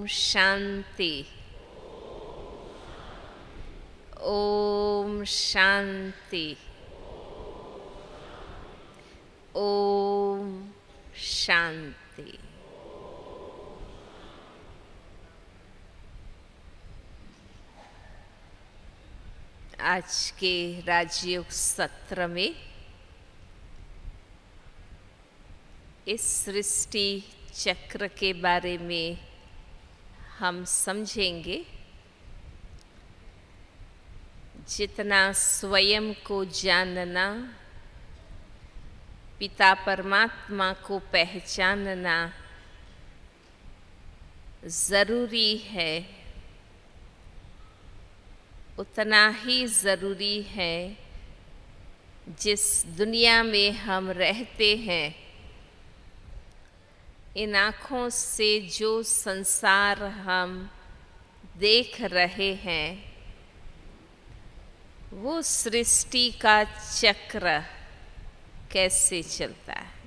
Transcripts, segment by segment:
शांति। ओम शांति। ओम शांति। आज के राजयोग सत्र में इस सृष्टि चक्र के बारे में हम समझेंगे। जितना स्वयं को जानना, पिता परमात्मा को पहचानना ज़रूरी है, उतना ही ज़रूरी है जिस दुनिया में हम रहते हैं, इन आँखों से जो संसार हम देख रहे हैं, वो सृष्टि का चक्र कैसे चलता है।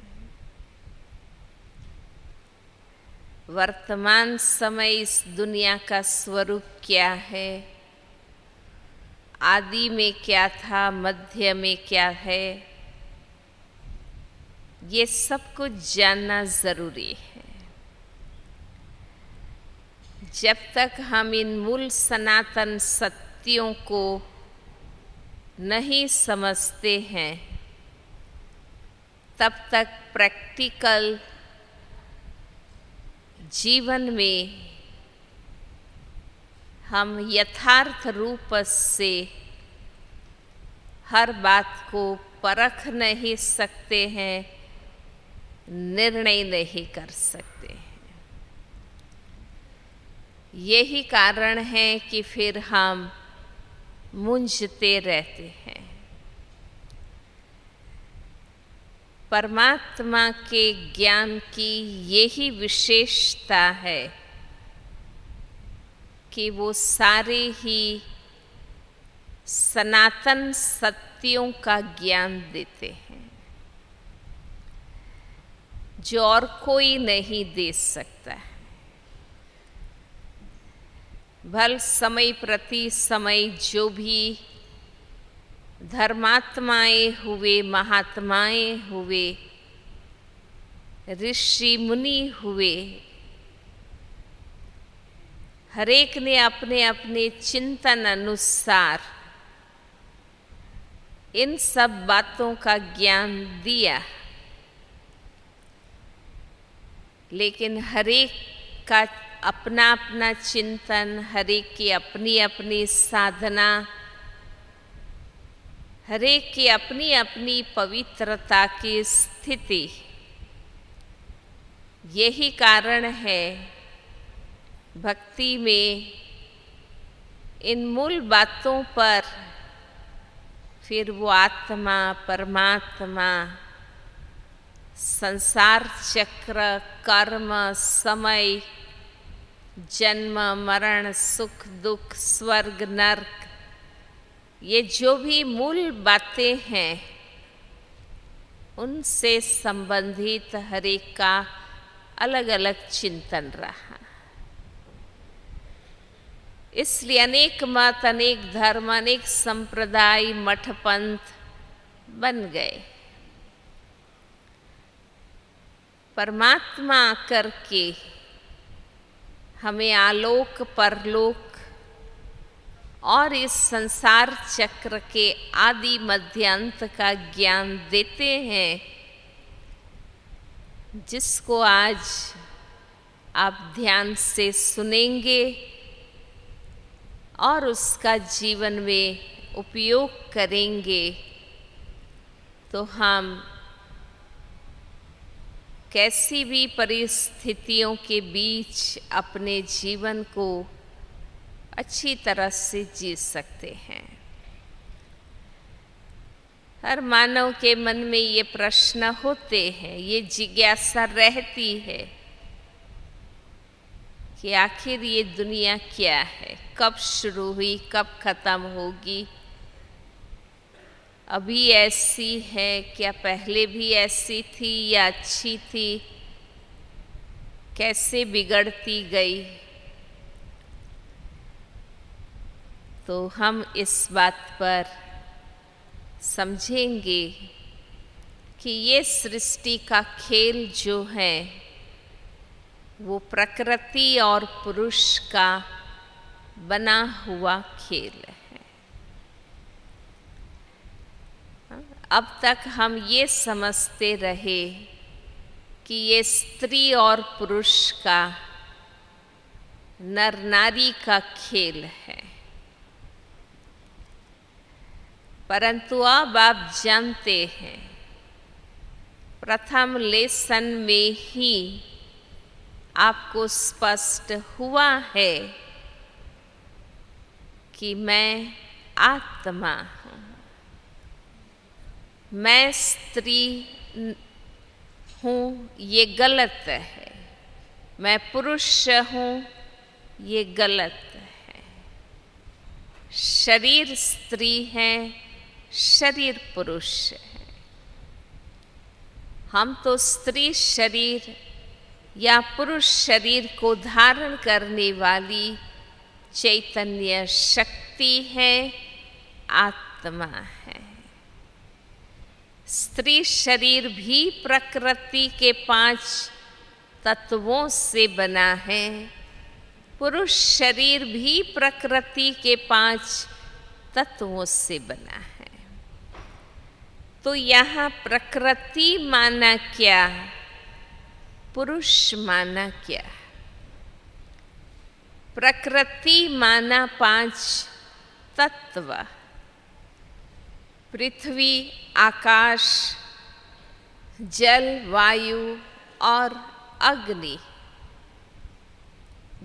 वर्तमान समय इस दुनिया का स्वरूप क्या है, आदि में क्या था, मध्य में क्या है, ये सब कुछ जानना ज़रूरी है। जब तक हम इन मूल सनातन सत्यों को नहीं समझते हैं, तब तक प्रैक्टिकल जीवन में हम यथार्थ रूप से हर बात को परख नहीं सकते हैं, निर्णय नहीं कर सकते हैं। यही कारण है कि फिर हम मूंझते रहते हैं। परमात्मा के ज्ञान की यही विशेषता है कि वो सारे ही सनातन सत्यों का ज्ञान देते हैं, जो और कोई नहीं दे सकता है। भल समय प्रति समय जो भी धर्मात्माएं हुए, महात्माएं हुए, ऋषि मुनि हुए, हरेक ने अपने अपने चिंतन अनुसार इन सब बातों का ज्ञान दिया, लेकिन हरेक का अपना अपना चिंतन, हरेक की अपनी अपनी साधना, हरेक की अपनी अपनी पवित्रता की स्थिति। यही कारण है भक्ति में इन मूल बातों पर फिर वो आत्मा, परमात्मा, संसार चक्र, कर्म, समय, जन्म मरण, सुख दुख, स्वर्ग नरक, ये जो भी मूल बातें हैं, उनसे संबंधित हर एक का अलग अलग चिंतन रहा। इसलिए अनेक मत, अनेक धर्म, अनेक संप्रदाय, मठ पंथ बन गए। परमात्मा करके हमें आलोक, परलोक और इस संसार चक्र के आदि मध्य अंत का ज्ञान देते हैं, जिसको आज आप ध्यान से सुनेंगे और उसका जीवन में उपयोग करेंगे, तो हम कैसी भी परिस्थितियों के बीच अपने जीवन को अच्छी तरह से जी सकते हैं। हर मानव के मन में ये प्रश्न होते हैं, ये जिज्ञासा रहती है कि आखिर ये दुनिया क्या है, कब शुरू हुई, कब खत्म होगी, अभी ऐसी है क्या, पहले भी ऐसी थी या अच्छी थी, कैसे बिगड़ती गई। तो हम इस बात पर समझेंगे कि ये सृष्टि का खेल जो है वो प्रकृति और पुरुष का बना हुआ खेल है। अब तक हम ये समझते रहे कि ये स्त्री और पुरुष का, नर नारी का खेल है, परंतु अब आप जानते हैं प्रथम लेसन में ही आपको स्पष्ट हुआ है कि मैं आत्मा हूँ, मैं स्त्री हूँ, ये गलत है, मैं पुरुष हूँ, ये गलत है, शरीर स्त्री है, शरीर पुरुष है। हम तो स्त्री शरीर या पुरुष शरीर को धारण करने वाली चैतन्य शक्ति है, आत्मा है। स्त्री शरीर भी प्रकृति के 5 तत्वों से बना है, पुरुष शरीर भी प्रकृति के 5 तत्वों से बना है। तो यहाँ प्रकृति माना क्या, पुरुष माना क्या? प्रकृति माना 5 तत्व, पृथ्वी, आकाश, जल, वायु और अग्नि,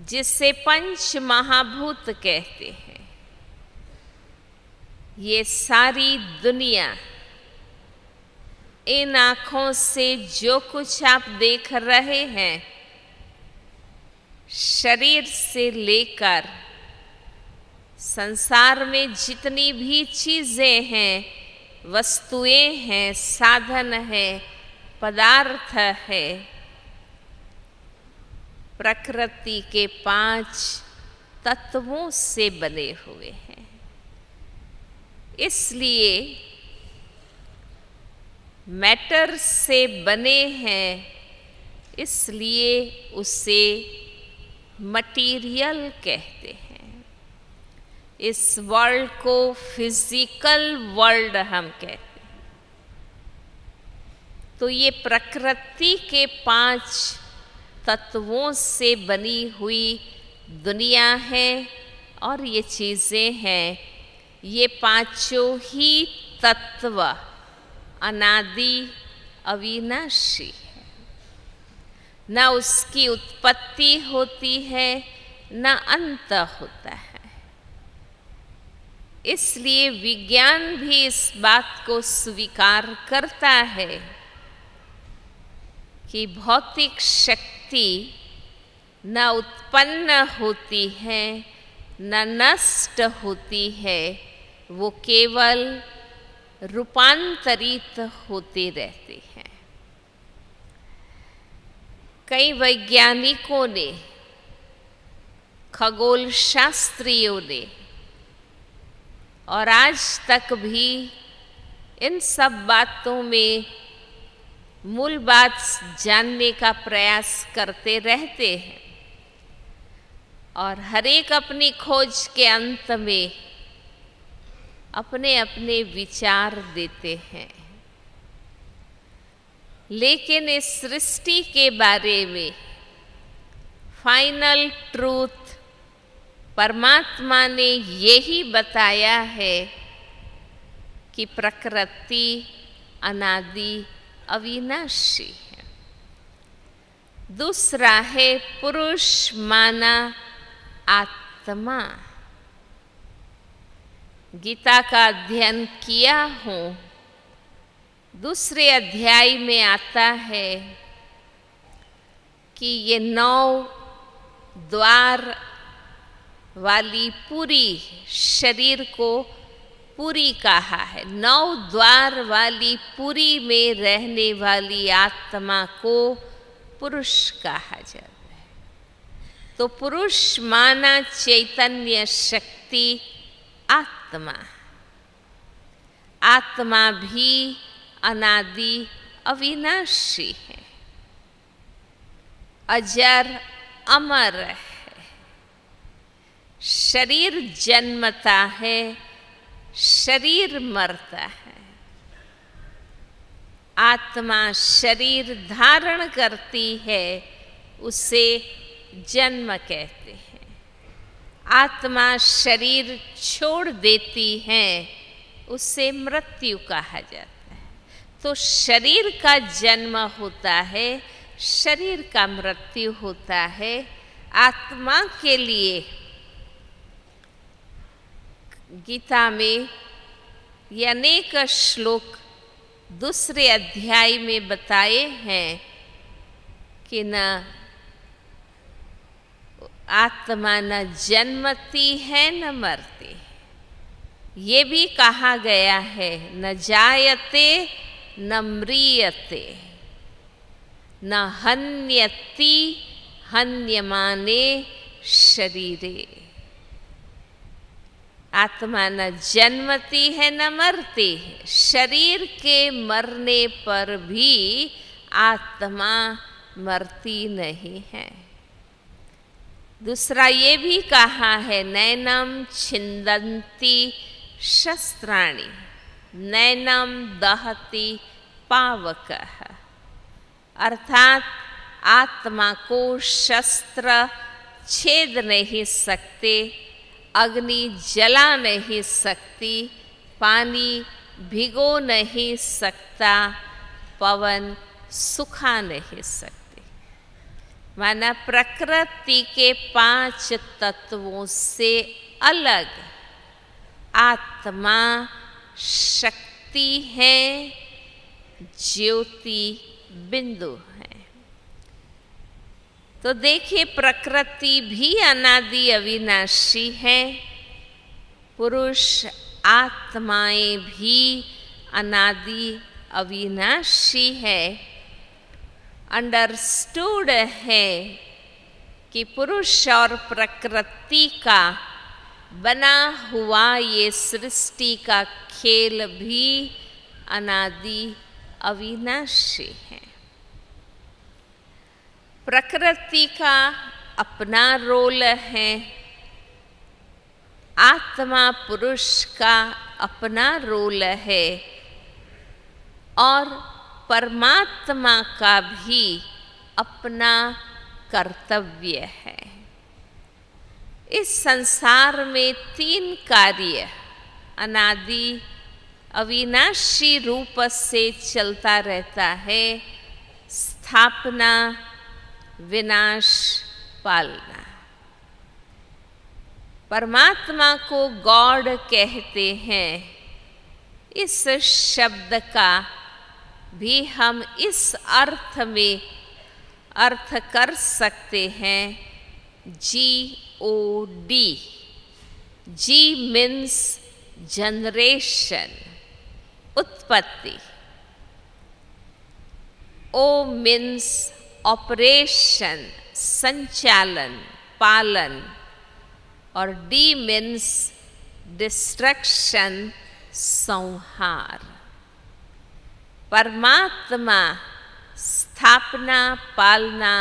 जिसे पंच महाभूत कहते हैं। ये सारी दुनिया, इन आँखों से जो कुछ आप देख रहे हैं, शरीर से लेकर संसार में जितनी भी चीज़ें हैं, वस्तुएं हैं, साधन है, पदार्थ है, प्रकृति के 5 तत्वों से बने हुए हैं। इसलिए मैटर से बने हैं, इसलिए उसे मटीरियल कहते हैं। इस वर्ल्ड को फिजिकल वर्ल्ड हम कहते हैं। तो ये प्रकृति के 5 तत्वों से बनी हुई दुनिया है और ये चीज़ें हैं। ये 5 ही तत्व अनादि अविनाशी है, न उसकी उत्पत्ति होती है न अंत होता है। इसलिए विज्ञान भी इस बात को स्वीकार करता है कि भौतिक शक्ति न उत्पन्न होती है न नष्ट होती है, वो केवल रूपांतरित होते रहते हैं। कई वैज्ञानिकों ने, खगोल शास्त्रियों ने और आज तक भी इन सब बातों में मूल बात जानने का प्रयास करते रहते हैं और हर एक अपनी खोज के अंत में अपने अपने विचार देते हैं। लेकिन इस सृष्टि के बारे में फाइनल ट्रूथ परमात्मा ने यही बताया है कि प्रकृति अनादि अविनाशी है। दूसरा है पुरुष माना आत्मा। गीता का अध्ययन किया हूँ, दूसरे अध्याय में आता है कि ये 9 द्वार वाली पूरी शरीर को पूरी कहा है। 9 द्वार वाली पूरी में रहने वाली आत्मा को पुरुष कहा जाता है। तो पुरुष माना चैतन्य शक्ति, आत्मा। आत्मा भी अनादि अविनाशी है, अजर अमर है। शरीर जन्मता है, शरीर मरता है। आत्मा शरीर धारण करती है, उसे जन्म कहते हैं। आत्मा शरीर छोड़ देती है, उसे मृत्यु कहा जाता है। तो शरीर का जन्म होता है, शरीर का मृत्यु होता है। आत्मा के लिए गीता में ये अनेक श्लोक दूसरे अध्याय में बताए हैं कि न आत्मा न जन्मती है न मरती। ये भी कहा गया है न जायते न म्रियते न हन्यति हन्यमाने शरीरे। आत्मा न जन्मती है न मरती है। शरीर के मरने पर भी आत्मा मरती नहीं है। दूसरा ये भी कहा है नैनम छिन्दन्ति शस्त्राणि नैनम दहति पावकः। अर्थात आत्मा को शस्त्र छेद नहीं सकते, अग्नि जला नहीं सकती, पानी भिगो नहीं सकता, पवन सुखा नहीं सकती। माना प्रकृति के 5 तत्वों से अलग आत्मा शक्ति है, ज्योति बिंदु है। तो देखिए प्रकृति भी अनादि अविनाशी है, पुरुष आत्माएं भी अनादि अविनाशी है। अंडरस्टूड है कि पुरुष और प्रकृति का बना हुआ ये सृष्टि का खेल भी अनादि अविनाशी है। प्रकृति का अपना रोल है, आत्मा पुरुष का अपना रोल है, और परमात्मा का भी अपना कर्तव्य है। इस संसार में 3 कार्य अनादि अविनाशी रूप से चलता रहता है: स्थापना, विनाश, पालना। परमात्मा को गॉड कहते हैं। इस शब्द का भी हम इस अर्थ में अर्थ कर सकते हैं GOD। G मीन्स जनरेशन, उत्पत्ति। O मीन्स ऑपरेशन, संचालन, पालन, और D मीन्स डिस्ट्रक्शन, संहार। परमात्मा स्थापना, पालना,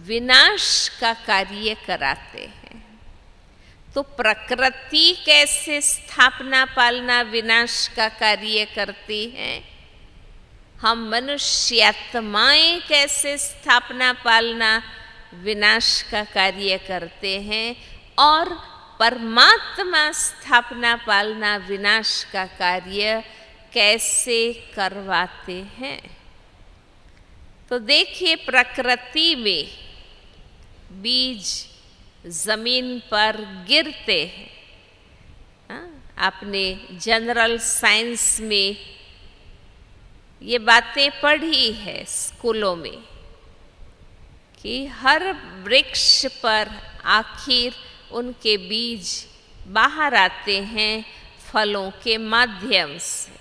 विनाश का कार्य कराते हैं। तो प्रकृति कैसे स्थापना, पालना, विनाश का कार्य करती है? हम मनुष्यात्माएं कैसे स्थापना, पालना, विनाश का कार्य करते हैं? और परमात्मा स्थापना, पालना, विनाश का कार्य कैसे करवाते हैं? तो देखिए प्रकृति में बीज जमीन पर गिरते हैं। आपने जनरल साइंस में ये बातें पढ़ी है स्कूलों में कि हर वृक्ष पर आखिर उनके बीज बाहर आते हैं फलों के माध्यम से।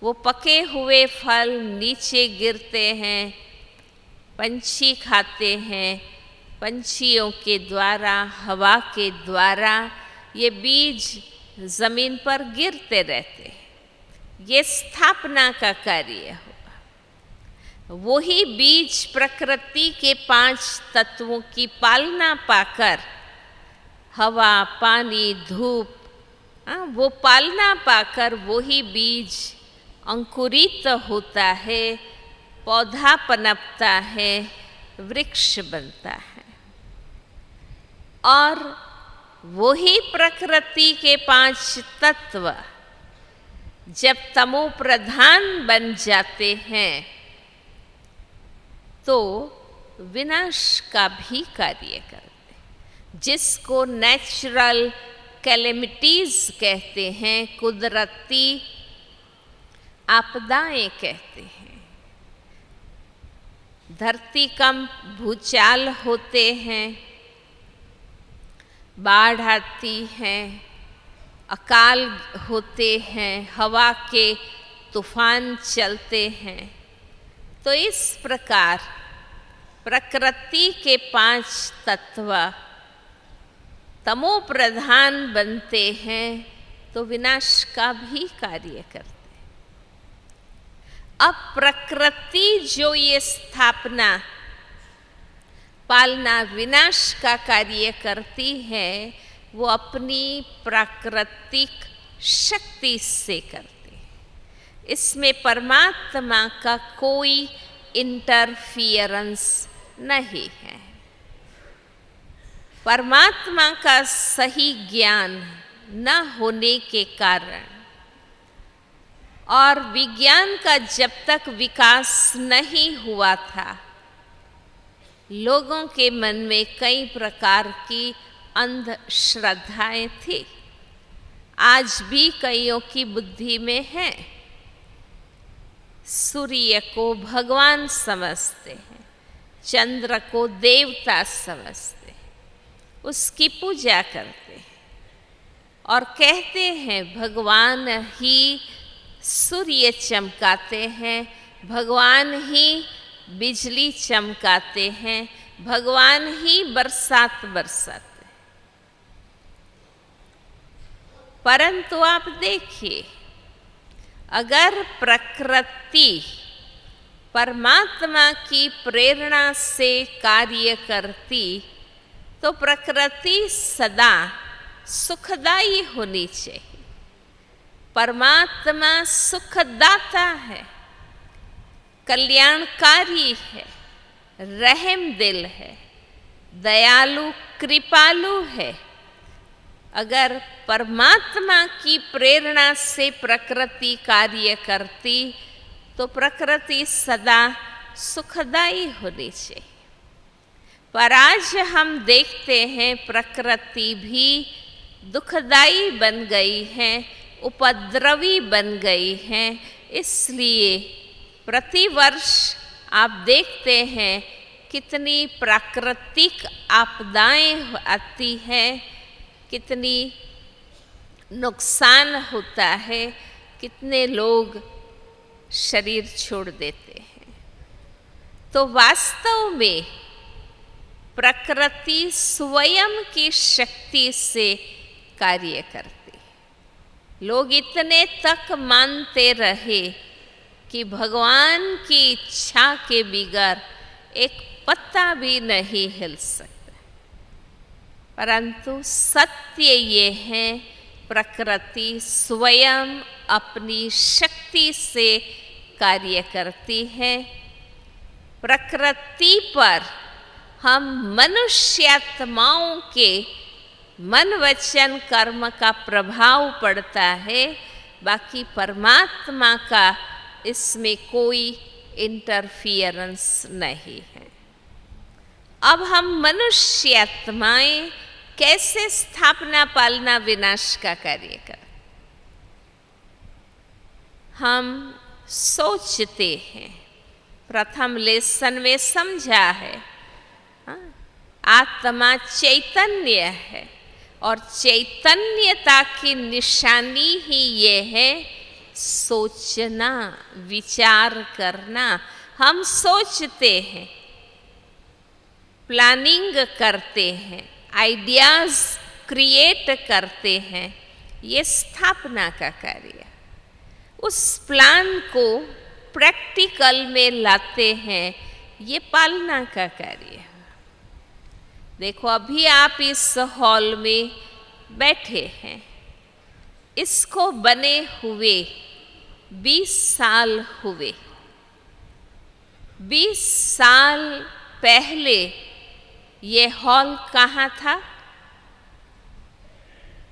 वो पके हुए फल नीचे गिरते हैं, पंछी खाते हैं, पंछियों के द्वारा, हवा के द्वारा ये बीज जमीन पर गिरते रहते हैं। ये स्थापना का कार्य हुआ। वही बीज प्रकृति के 5 तत्वों की पालना पाकर, हवा, पानी, धूप, वो पालना पाकर वही बीज अंकुरित होता है, पौधा पनपता है, वृक्ष बनता है। और वही प्रकृति के 5 तत्व जब तमो प्रधान बन जाते हैं तो विनाश का भी कार्य करते हैं, जिसको नेचुरल कैलेमिटीज कहते हैं, कुदरती आपदाएं कहते हैं। धरतीकंप, भूचाल होते हैं, बाढ़ आती है, अकाल होते हैं, हवा के तूफान चलते हैं। तो इस प्रकार प्रकृति के 5 तत्व तमो प्रधान बनते हैं तो विनाश का भी कार्य करते हैं। अब प्रकृति जो ये स्थापना, पालना, विनाश का कार्य करती है, वो अपनी प्राकृतिक शक्ति से करती है। इसमें परमात्मा का कोई इंटरफियरेंस नहीं है। परमात्मा का सही ज्ञान न होने के कारण और विज्ञान का जब तक विकास नहीं हुआ था, लोगों के मन में कई प्रकार की अंधश्रद्धाएं थी। आज भी कईयों की बुद्धि में है। सूर्य को भगवान समझते हैं, चंद्र को देवता समझते हैं, उसकी पूजा करते हैं और कहते हैं भगवान ही सूर्य चमकाते हैं, भगवान ही बिजली चमकाते हैं, भगवान ही बरसात बरसाते हैं। परंतु आप देखिए, अगर प्रकृति परमात्मा की प्रेरणा से कार्य करती तो प्रकृति सदा सुखदायी होनी चाहिए। परमात्मा सुखदाता है, कल्याणकारी है, रहम दिल है, दयालु कृपालु है। अगर परमात्मा की प्रेरणा से प्रकृति कार्य करती तो प्रकृति सदा सुखदायी होनी चाहिए। पर आज हम देखते हैं प्रकृति भी दुखदाई बन गई है, उपद्रवी बन गई है। इसलिए प्रतिवर्ष आप देखते हैं कितनी प्राकृतिक आपदाएं आती हैं, कितनी नुकसान होता है, कितने लोग शरीर छोड़ देते हैं। तो वास्तव में प्रकृति स्वयं की शक्ति से कार्य करती है। लोग इतने तक मानते रहे कि भगवान की इच्छा के बिगर एक पत्ता भी नहीं हिल सकता। परंतु सत्य ये है, प्रकृति स्वयं अपनी शक्ति से कार्य करती है। प्रकृति पर हम मनुष्यात्माओं के मन वचन कर्म का प्रभाव पड़ता है, बाकी परमात्मा का इसमें कोई इंटरफियरेंस नहीं है। अब हम मनुष्यात्माएं कैसे स्थापना पालना विनाश का कार्य करें? हम सोचते हैं, प्रथम लेसन में समझा है, आत्मा चैतन्य है और चैतन्यता की निशानी ही ये है सोचना, विचार करना। हम सोचते हैं, प्लानिंग करते हैं, आइडियाज क्रिएट करते हैं, ये स्थापना का कार्य। उस प्लान को प्रैक्टिकल में लाते हैं, ये पालना का कार्य। देखो, अभी आप इस हॉल में बैठे हैं, इसको बने हुए 20 साल हुए। 20 साल पहले ये हॉल कहाँ था?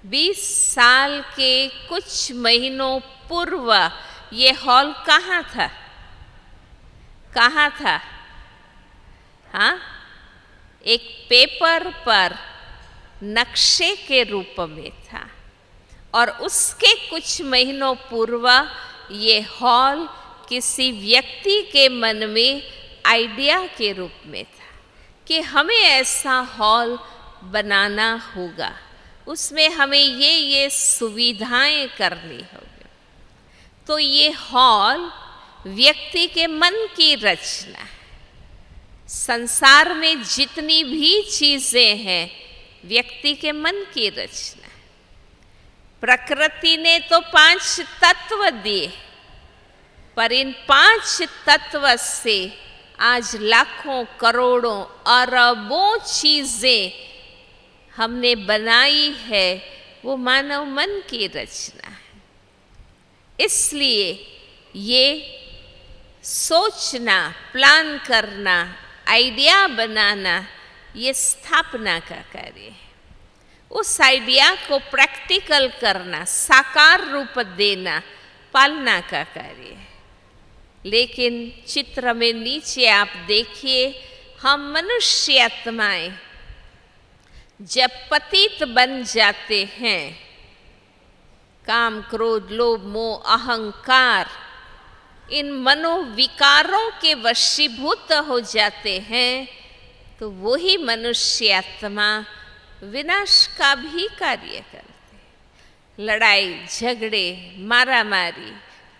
20 साल के कुछ महीनों पूर्व ये हॉल कहाँ था? कहाँ था? हाँ, एक पेपर पर नक्शे के रूप में था, और उसके कुछ महीनों पूर्व ये हॉल किसी व्यक्ति के मन में आइडिया के रूप में था कि हमें ऐसा हॉल बनाना होगा, उसमें हमें ये सुविधाएं करनी होगी। तो ये हॉल व्यक्ति के मन की रचना है। संसार में जितनी भी चीजें हैं, व्यक्ति के मन की रचना है। प्रकृति ने तो 5 तत्व दिए, पर इन 5 तत्व से आज लाखों, करोड़ों, अरबों चीजें हमने बनाई है, वो मानव मन की रचना है। इसलिए ये सोचना, प्लान करना, आइडिया बनाना, ये स्थापना का कार्य है। उस आइडिया को प्रैक्टिकल करना, साकार रूप देना, पालना का कार्य है। लेकिन चित्र में नीचे आप देखिए, हम मनुष्य आत्माएं जब पतित बन जाते हैं, काम, क्रोध, लोभ, मोह, अहंकार, इन मनोविकारों के वशीभूत हो जाते हैं, तो वही मनुष्य आत्मा विनाश का भी कार्य करते हैं। लड़ाई, झगड़े, मारामारी,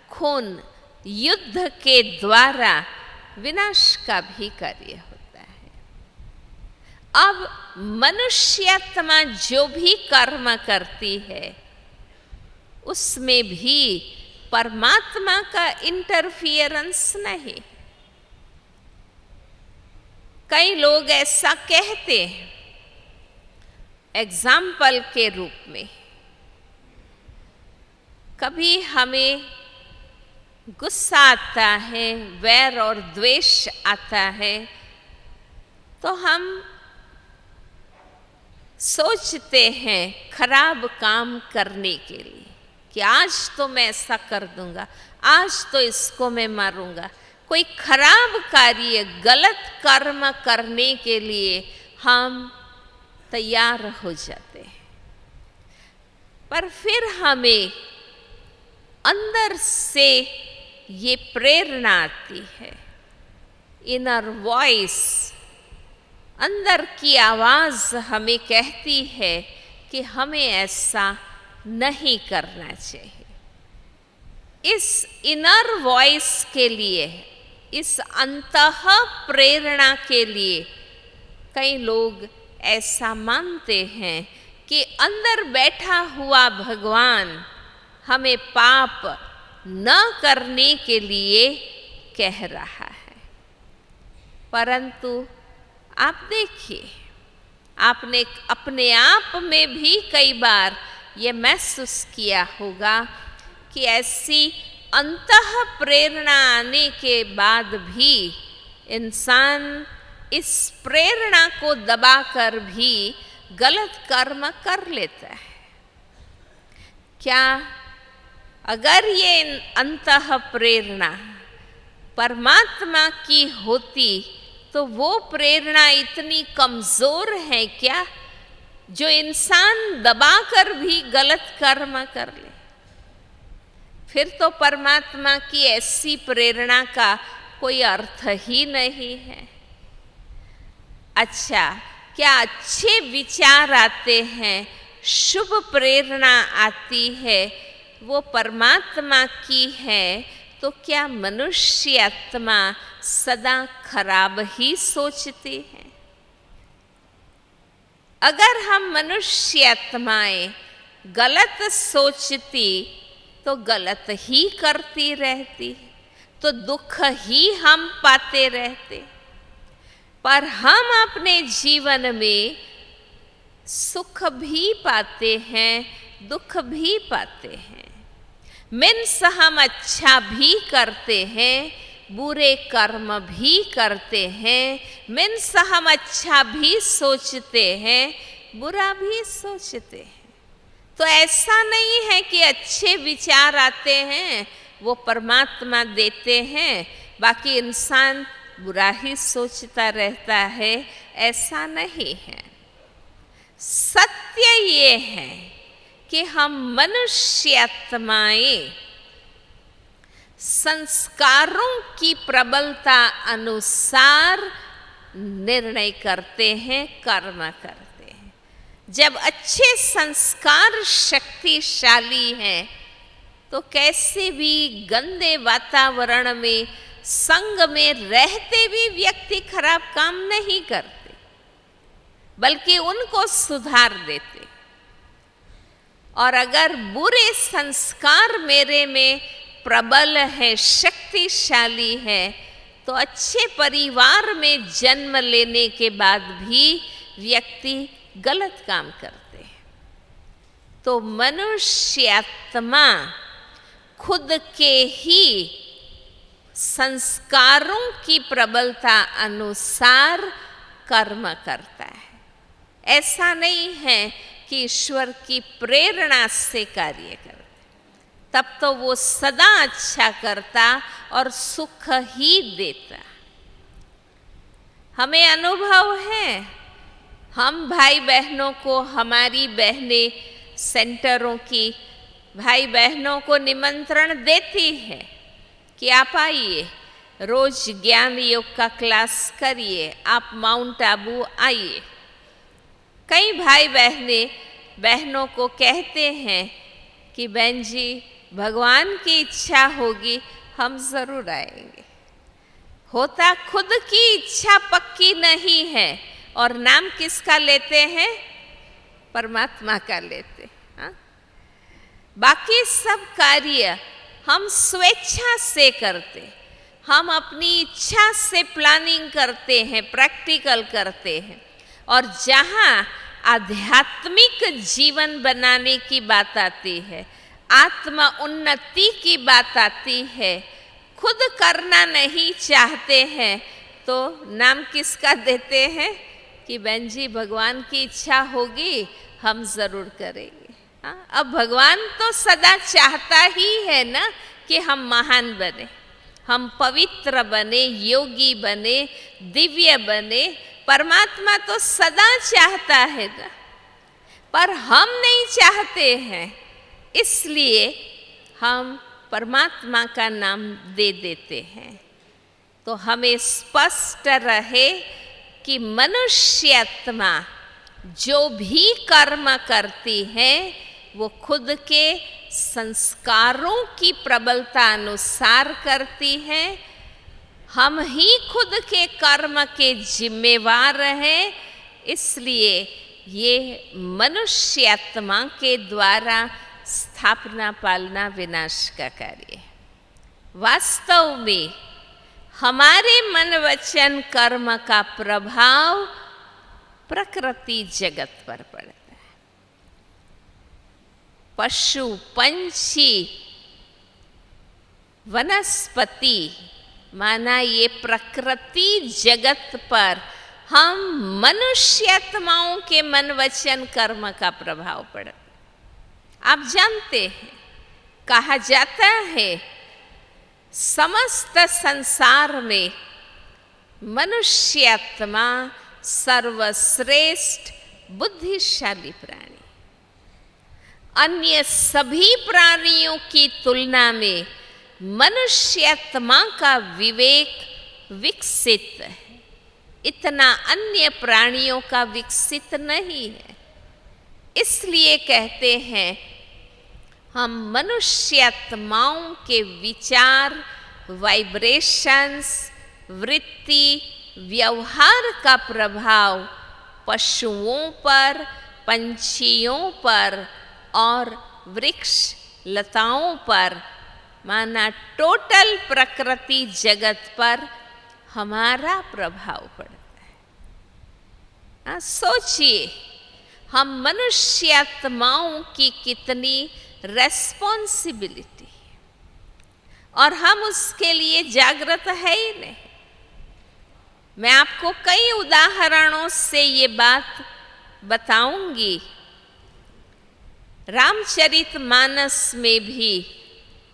खून, युद्ध के द्वारा विनाश का भी कार्य होता है। अब मनुष्य आत्मा जो भी कर्म करती है, उसमें भी परमात्मा का इंटरफियरेंस नहीं। कई लोग ऐसा कहते हैं एग्जाम्पल के रूप में। कभी हमें गुस्सा आता है, वैर और द्वेष आता है, तो हम सोचते हैं खराब काम करने के लिए कि आज तो मैं ऐसा कर दूंगा, आज तो इसको मैं मारूंगा। कोई खराब कार्य, गलत कर्म करने के लिए हम तैयार हो जाते हैं। पर फिर हमें अंदर से ये प्रेरणा आती है, इनर वॉइस, अंदर की आवाज हमें कहती है कि हमें ऐसा नहीं करना चाहिए। इस इनर वॉइस के लिए, इस अंतः प्रेरणा के लिए कई लोग ऐसा मानते हैं कि अंदर बैठा हुआ भगवान हमें पाप न करने के लिए कह रहा है। परंतु आप देखिए, आपने अपने आप में भी कई बार ये महसूस किया होगा कि ऐसी अंतः प्रेरणा आने के बाद भी इंसान इस प्रेरणा को दबाकर भी गलत कर्म कर लेता है। क्या अगर ये अंतः प्रेरणा परमात्मा की होती तो वो प्रेरणा इतनी कमजोर है क्या, जो इंसान दबाकर भी गलत कर्म कर ले? फिर तो परमात्मा की ऐसी प्रेरणा का कोई अर्थ ही नहीं है। अच्छा, क्या अच्छे विचार आते हैं, शुभ प्रेरणा आती है, वो परमात्मा की है, तो क्या मनुष्य आत्मा सदा खराब ही सोचती है? अगर हम मनुष्य आत्माएं गलत सोचती तो गलत ही करती रहती, तो दुख ही हम पाते रहते। पर हम अपने जीवन में सुख भी पाते हैं, दुख भी पाते हैं। मीन्स हम अच्छा भी करते हैं, बुरे कर्म भी करते हैं। मीन्स हम अच्छा भी सोचते हैं, बुरा भी सोचते हैं। तो ऐसा नहीं है कि अच्छे विचार आते हैं वो परमात्मा देते हैं, बाकी इंसान बुरा ही सोचता रहता है, ऐसा नहीं है। सत्य ये है कि हम मनुष्य आत्माएं संस्कारों की प्रबलता अनुसार निर्णय करते हैं, कर्म करते हैं। जब अच्छे संस्कार शक्तिशाली हैं तो कैसे भी गंदे वातावरण में संग में रहते भी व्यक्ति खराब काम नहीं करते, बल्कि उनको सुधार देते। और अगर बुरे संस्कार मेरे में प्रबल है, शक्तिशाली है, तो अच्छे परिवार में जन्म लेने के बाद भी व्यक्ति गलत काम करते हैं। तो मनुष्य आत्मा खुद के ही संस्कारों की प्रबलता अनुसार कर्म करता है। ऐसा नहीं है कि ईश्वर की प्रेरणा से कार्य करता, तब तो वो सदा अच्छा करता और सुख ही देता। हमें अनुभव है, हम भाई बहनों को, हमारी बहनें सेंटरों की भाई बहनों को निमंत्रण देती है कि आप आइए, रोज ज्ञान योग का क्लास करिए, आप माउंट आबू आइए। कई भाई बहनों को कहते हैं कि बहन जी, भगवान की इच्छा होगी हम जरूर आएंगे। होता खुद की इच्छा पक्की नहीं है, और नाम किसका लेते हैं? परमात्मा का लेते। हाँ? बाकी सब कार्य हम स्वेच्छा से करते, हम अपनी इच्छा से प्लानिंग करते हैं, प्रैक्टिकल करते हैं। और जहाँ आध्यात्मिक जीवन बनाने की बात आती है, आत्म उन्नति की बात आती है, खुद करना नहीं चाहते हैं, तो नाम किसका देते हैं कि बहन जी भगवान की इच्छा होगी हम जरूर करेंगे। हाँ? अब भगवान तो सदा चाहता ही है ना कि हम महान बने, हम पवित्र बने, योगी बने, दिव्य बने। परमात्मा तो सदा चाहता है ना, पर हम नहीं चाहते हैं, इसलिए हम परमात्मा का नाम दे देते हैं। तो हमें स्पष्ट रहे कि मनुष्य आत्मा जो भी कर्म करती है वो खुद के संस्कारों की प्रबलता अनुसार करती है। हम ही खुद के कर्म के जिम्मेवार हैं, इसलिए ये मनुष्य आत्मा के द्वारा स्थापना पालना विनाश का कार्य है। वास्तव में हमारे मन वचन कर्म का प्रभाव प्रकृति जगत पर पड़ता है। पशु पंछी वनस्पति, माना ये प्रकृति जगत पर हम मनुष्य आत्माओं के मन वचन कर्म का प्रभाव पड़ता। आप जानते हैं, कहा जाता है समस्त संसार में मनुष्य आत्मा सर्वश्रेष्ठ बुद्धिशाली प्राणी, अन्य सभी प्राणियों की तुलना में मनुष्य आत्मा का विवेक विकसित है, इतना अन्य प्राणियों का विकसित नहीं है। इसलिए कहते हैं हम मनुष्य आत्माओं के विचार, वाइब्रेशंस, वृत्ति, व्यवहार का प्रभाव पशुओं पर, पंछियों पर और वृक्ष लताओं पर, माना टोटल प्रकृति जगत पर हमारा प्रभाव पड़ता है। सोचिए, हम मनुष्यात्माओं की कितनी रेस्पॉन्सिबिलिटी, और हम उसके लिए जागृत है ही नहीं। मैं आपको कई उदाहरणों से ये बात बताऊंगी। रामचरितमानस में भी,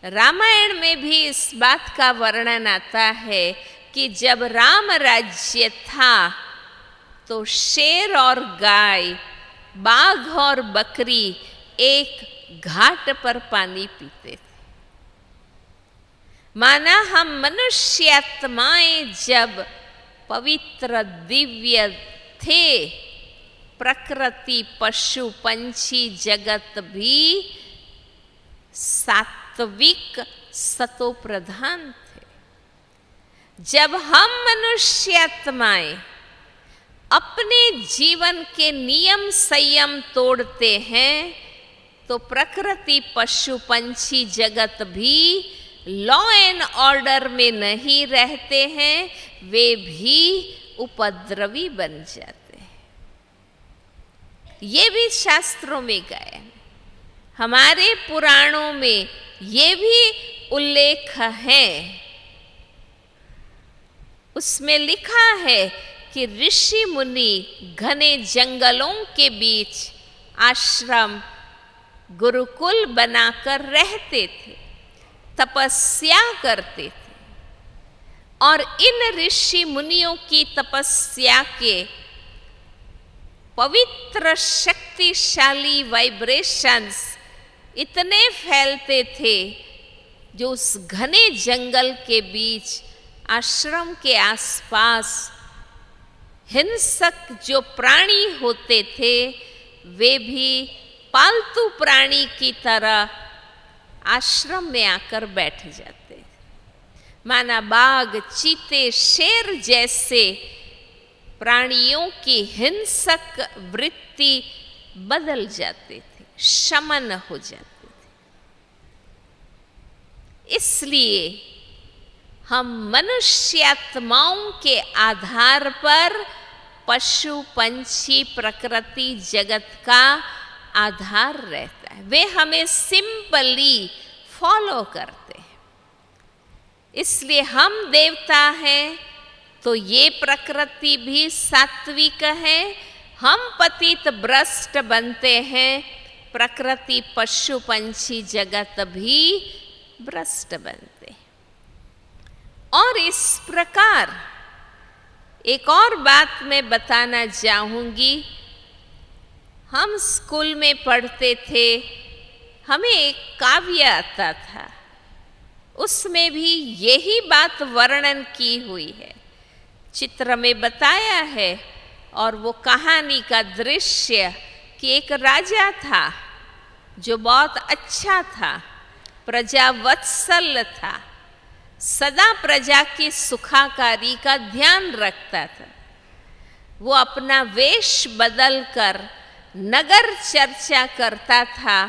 रामायण में भी इस बात का वर्णन आता है कि जब राम राज्य था तो शेर और गाय, बाघ और बकरी एक घाट पर पानी पीते थे। माना हम मनुष्यात्माएं जब पवित्र दिव्य थे, प्रकृति, पशु, पंछी जगत भी सात्विक सतोप्रधान थे। जब हम मनुष्यात्माएं अपने जीवन के नियम संयम तोड़ते हैं तो प्रकृति, पशु, पंछी जगत भी लॉ एंड ऑर्डर में नहीं रहते हैं, वे भी उपद्रवी बन जाते हैं। ये भी शास्त्रों में गए, हमारे पुराणों में ये भी उल्लेख है। उसमें लिखा है कि ऋषि मुनि घने जंगलों के बीच आश्रम, गुरुकुल बनाकर रहते थे, तपस्या करते थे, और इन ऋषि मुनियों की तपस्या के पवित्र शक्तिशाली वाइब्रेशंस इतने फैलते थे, जो उस घने जंगल के बीच आश्रम के आसपास हिंसक जो प्राणी होते थे, वे भी पालतू प्राणी की तरह आश्रम में आकर बैठ जाते। माना बाघ, चीते, शेर जैसे प्राणियों की हिंसक वृत्ति बदल जाते थे, शमन हो जाते थे। इसलिए हम मनुष्यात्माओं के आधार पर पशु, पंछी, प्रकृति जगत का आधार रहता है। वे हमें सिंपली फॉलो करते हैं। इसलिए हम देवता हैं तो ये प्रकृति भी सात्विक है, हम पतित भ्रष्ट बनते हैं, प्रकृति, पशु, पंछी जगत भी भ्रष्ट बनते हैं। और इस प्रकार एक और बात मैं बताना चाहूँगी। हम स्कूल में पढ़ते थे, हमें एक काव्य आता था, उसमें भी यही बात वर्णन की हुई है, चित्र में बताया है। और वो कहानी का दृश्य कि एक राजा था जो बहुत अच्छा था, प्रजावत्सल था, सदा प्रजा की सुखाकारी का ध्यान रखता था। वो अपना वेश बदलकर नगर चर्चा करता था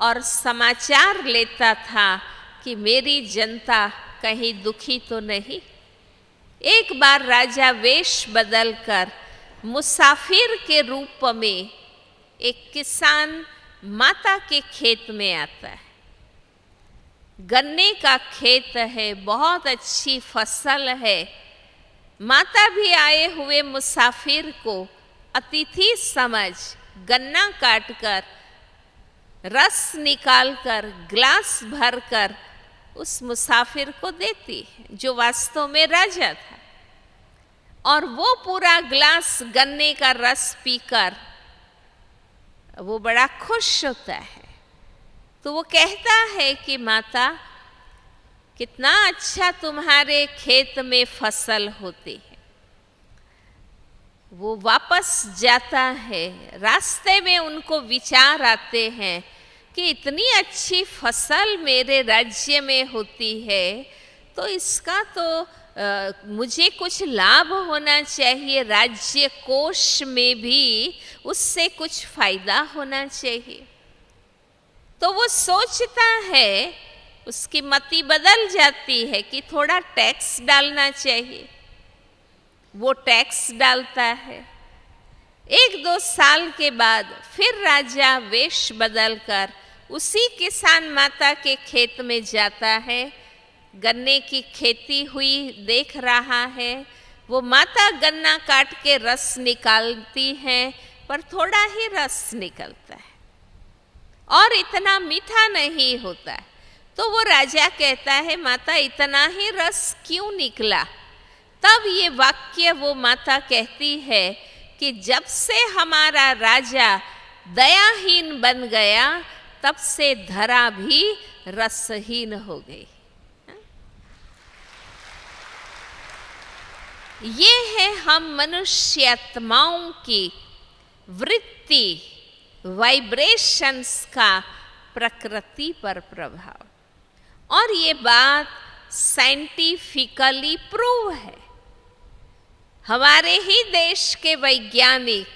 और समाचार लेता था कि मेरी जनता कहीं दुखी तो नहीं। एक बार राजा वेश बदलकर मुसाफिर के रूप में एक किसान माता के खेत में आता है। गन्ने का खेत है, बहुत अच्छी फसल है। माता भी आए हुए मुसाफिर को अतिथि समझ गन्ना काटकर, रस निकालकर, ग्लास भरकर उस मुसाफिर को देती है, जो वास्तव में राजा था। और वो पूरा ग्लास गन्ने का रस पीकर वो बड़ा खुश होता है। तो वो कहता है कि माता, कितना अच्छा तुम्हारे खेत में फसल होती है। वो वापस जाता है, रास्ते में उनको विचार आते हैं कि इतनी अच्छी फसल मेरे राज्य में होती है, तो इसका तो मुझे कुछ लाभ होना चाहिए, राज्य कोष में भी उससे कुछ फायदा होना चाहिए। तो वो सोचता है, उसकी मति बदल जाती है कि थोड़ा टैक्स डालना चाहिए। वो टैक्स डालता है। 1-2 साल के बाद फिर राजा वेश बदलकर उसी किसान माता के खेत में जाता है। गन्ने की खेती हुई देख रहा है। वो माता गन्ना काट के रस निकालती हैं, पर थोड़ा ही रस निकलता है और इतना मीठा नहीं होता है। तो वो राजा कहता है, माता इतना ही रस क्यों निकला? तब ये वाक्य वो माता कहती है कि जब से हमारा राजा दयाहीन बन गया, तब से धरा भी रसहीन हो गई। ये है हम मनुष्य आत्माओं की वृत्ति, वाइब्रेशंस का प्रकृति पर प्रभाव। और ये बात साइंटिफिकली प्रूव है। हमारे ही देश के वैज्ञानिक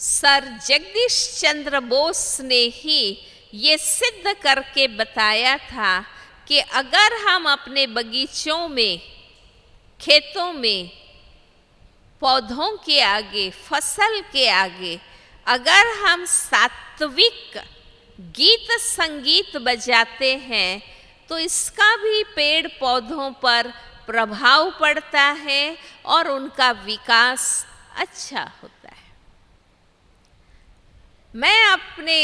सर जगदीश चंद्र बोस ने ही ये सिद्ध करके बताया था कि अगर हम अपने बगीचों में, खेतों में, पौधों के आगे, फसल के आगे अगर हम सात्विक गीत संगीत बजाते हैं, तो इसका भी पेड़ पौधों पर प्रभाव पड़ता है और उनका विकास अच्छा होता है। मैं अपने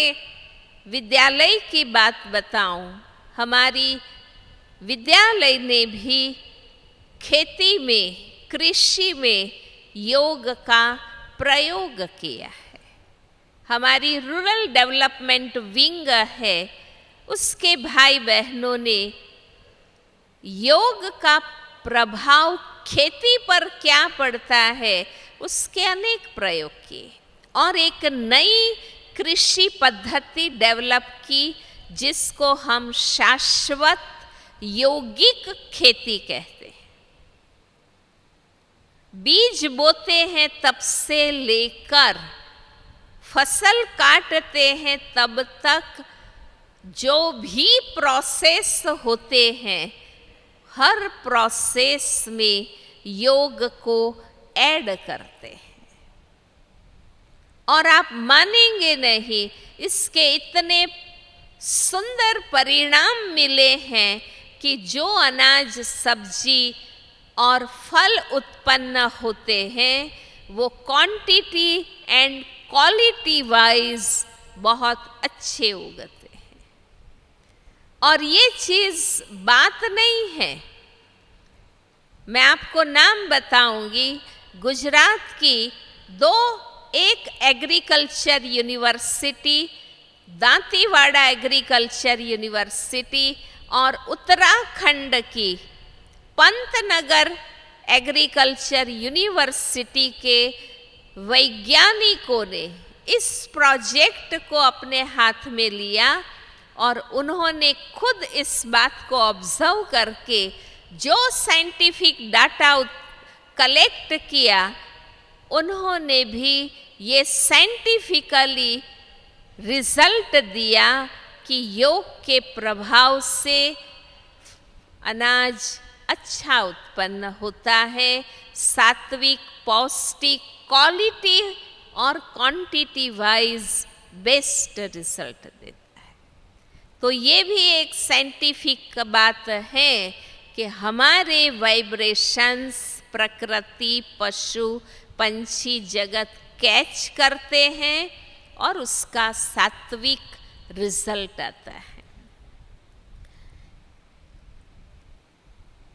विद्यालय की बात बताऊं। हमारी विद्यालय ने भी खेती में, कृषि में योग का प्रयोग किया है। हमारी रूरल डेवलपमेंट विंग है, उसके भाई बहनों ने योग का प्रभाव खेती पर क्या पड़ता है उसके अनेक प्रयोग किए और एक नई कृषि पद्धति डेवलप की, जिसको हम शाश्वत यौगिक खेती कहते हैं। बीज बोते हैं तब से लेकर फसल काटते हैं तब तक जो भी प्रोसेस होते हैं, हर प्रोसेस में योग को ऐड करते हैं। और आप मानेंगे नहीं, इसके इतने सुंदर परिणाम मिले हैं कि जो अनाज, सब्जी और फल उत्पन्न होते हैं वो क्वांटिटी एंड क्वालिटी वाइज बहुत अच्छे उगते हैं। और ये चीज़ बात नहीं है, मैं आपको नाम बताऊंगी। गुजरात की एक agriculture university, Dantiwada agriculture university, और उत्तराखंड की पंतनगर एग्रीकल्चर यूनिवर्सिटी के वैज्ञानिकों ने इस प्रोजेक्ट को अपने हाथ में लिया और उन्होंने खुद इस बात को ऑब्जर्व करके जो साइंटिफिक डाटा कलेक्ट किया, उन्होंने भी ये साइंटिफिकली रिजल्ट दिया कि योग के प्रभाव से अनाज अच्छा उत्पन्न होता है, सात्विक, पौष्टिक, क्वालिटी और क्वांटिटी वाइज बेस्ट रिजल्ट देता है। तो ये भी एक साइंटिफिक बात है कि हमारे वाइब्रेशंस प्रकृति, पशु, पंछी जगत कैच करते हैं और उसका सात्विक रिजल्ट आता है।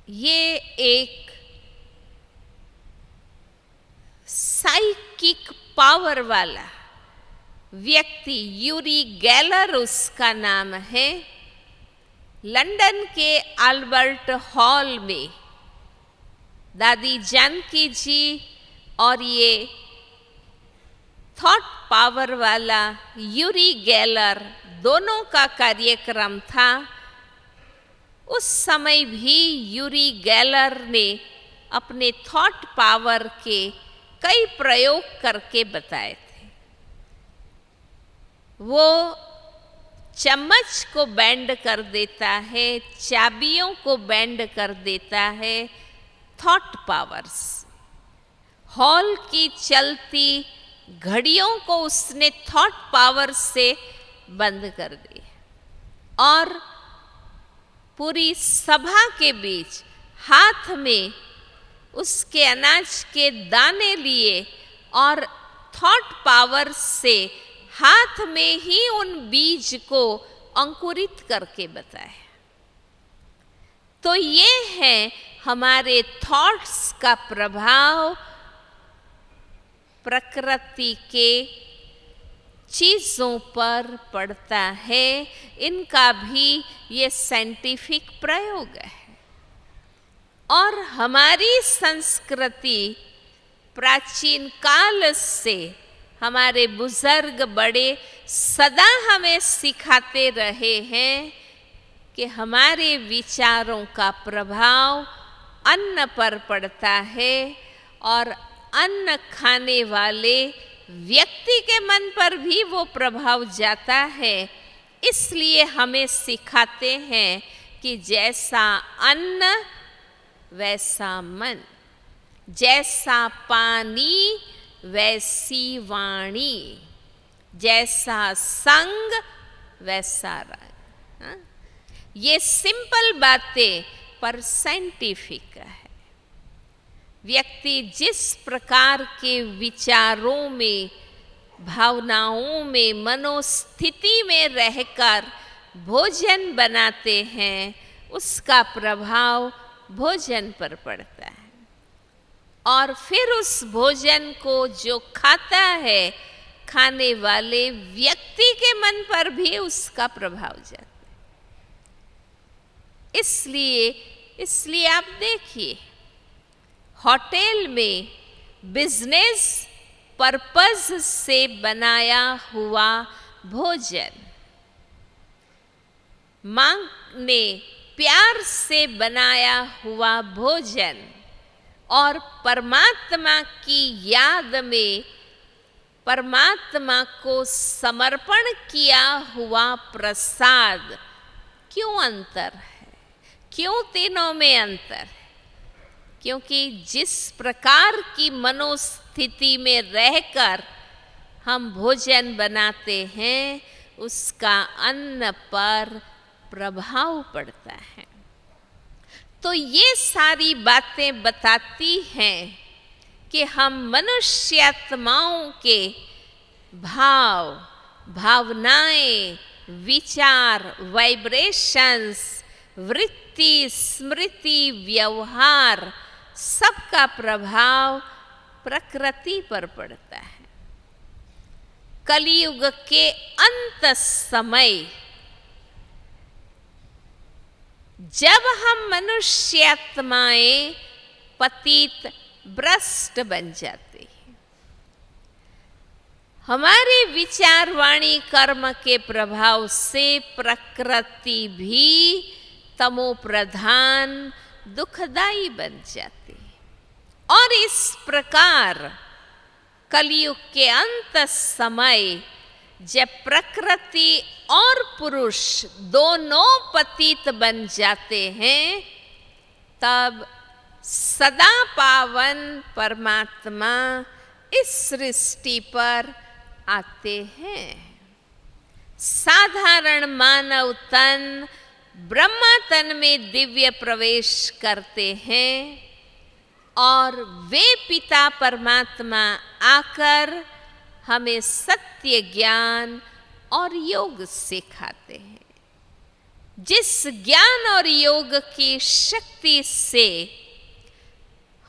ये एक साइकिक पावर वाला व्यक्ति, यूरी गैलर उसका नाम है, लंदन के अल्बर्ट हॉल में दादी जानकी जी और ये थॉट पावर वाला यूरी गैलर दोनों का कार्यक्रम था। उस समय भी यूरी गैलर ने अपने थॉट पावर के कई प्रयोग करके बताए थे। वो चम्मच को बेंड कर देता है, चाबियों को बेंड कर देता है थॉट पावर्स। हॉल की चलती घड़ियों को उसने थॉट पावर से बंद कर दिया और पूरी सभा के बीच हाथ में उसके अनाज के दाने लिए और थॉट पावर से हाथ में ही उन बीज को अंकुरित करके बताया। तो ये है हमारे थॉट्स का प्रभाव प्रकृति के चीज़ों पर पड़ता है। इनका भी ये साइंटिफिक प्रयोग है। और हमारी संस्कृति प्राचीन काल से हमारे बुजुर्ग बड़े सदा हमें सिखाते रहे हैं कि हमारे विचारों का प्रभाव अन्न पर पड़ता है और अन्न खाने वाले व्यक्ति के मन पर भी वो प्रभाव जाता है। इसलिए हमें सिखाते हैं कि जैसा अन्न वैसा मन, जैसा पानी वैसी वाणी, जैसा संग वैसा राग। हाँ? ये सिंपल बातें पर साइंटिफिक है। व्यक्ति जिस प्रकार के विचारों में, भावनाओं में, मनोस्थिति में रहकर भोजन बनाते हैं, उसका प्रभाव भोजन पर पड़ता है। और फिर उस भोजन को जो खाता है, खाने वाले व्यक्ति के मन पर भी उसका प्रभाव जाता है। इसलिए आप देखिए, होटल में बिजनेस पर्पस से बनाया हुआ भोजन, मां ने प्यार से बनाया हुआ भोजन और परमात्मा की याद में परमात्मा को समर्पण किया हुआ प्रसाद, क्यों अंतर है? क्यों तीनों में अंतर है? क्योंकि जिस प्रकार की मनोस्थिति में रहकर हम भोजन बनाते हैं, उसका अन्न पर प्रभाव पड़ता है। तो ये सारी बातें बताती हैं कि हम मनुष्यात्माओं के भाव, भावनाएं, विचार, वाइब्रेशंस, वृत्ति, स्मृति, व्यवहार, सबका प्रभाव प्रकृति पर पड़ता है। कलियुग के अंत समय जब हम मनुष्यात्माएं पतित भ्रष्ट बन जाते हैं, हमारे विचार, वाणी, कर्म के प्रभाव से प्रकृति भी तमो प्रधान, दुखदाई बन जाती है। और इस प्रकार कलियुग के अंत समय जब प्रकृति और पुरुष दोनों पतित बन जाते हैं, तब सदा पावन परमात्मा इस सृष्टि पर आते हैं। साधारण मानव तन ब्रह्मा तन में दिव्य प्रवेश करते हैं और वे पिता परमात्मा आकर हमें सत्य ज्ञान और योग सिखाते हैं। जिस ज्ञान और योग की शक्ति से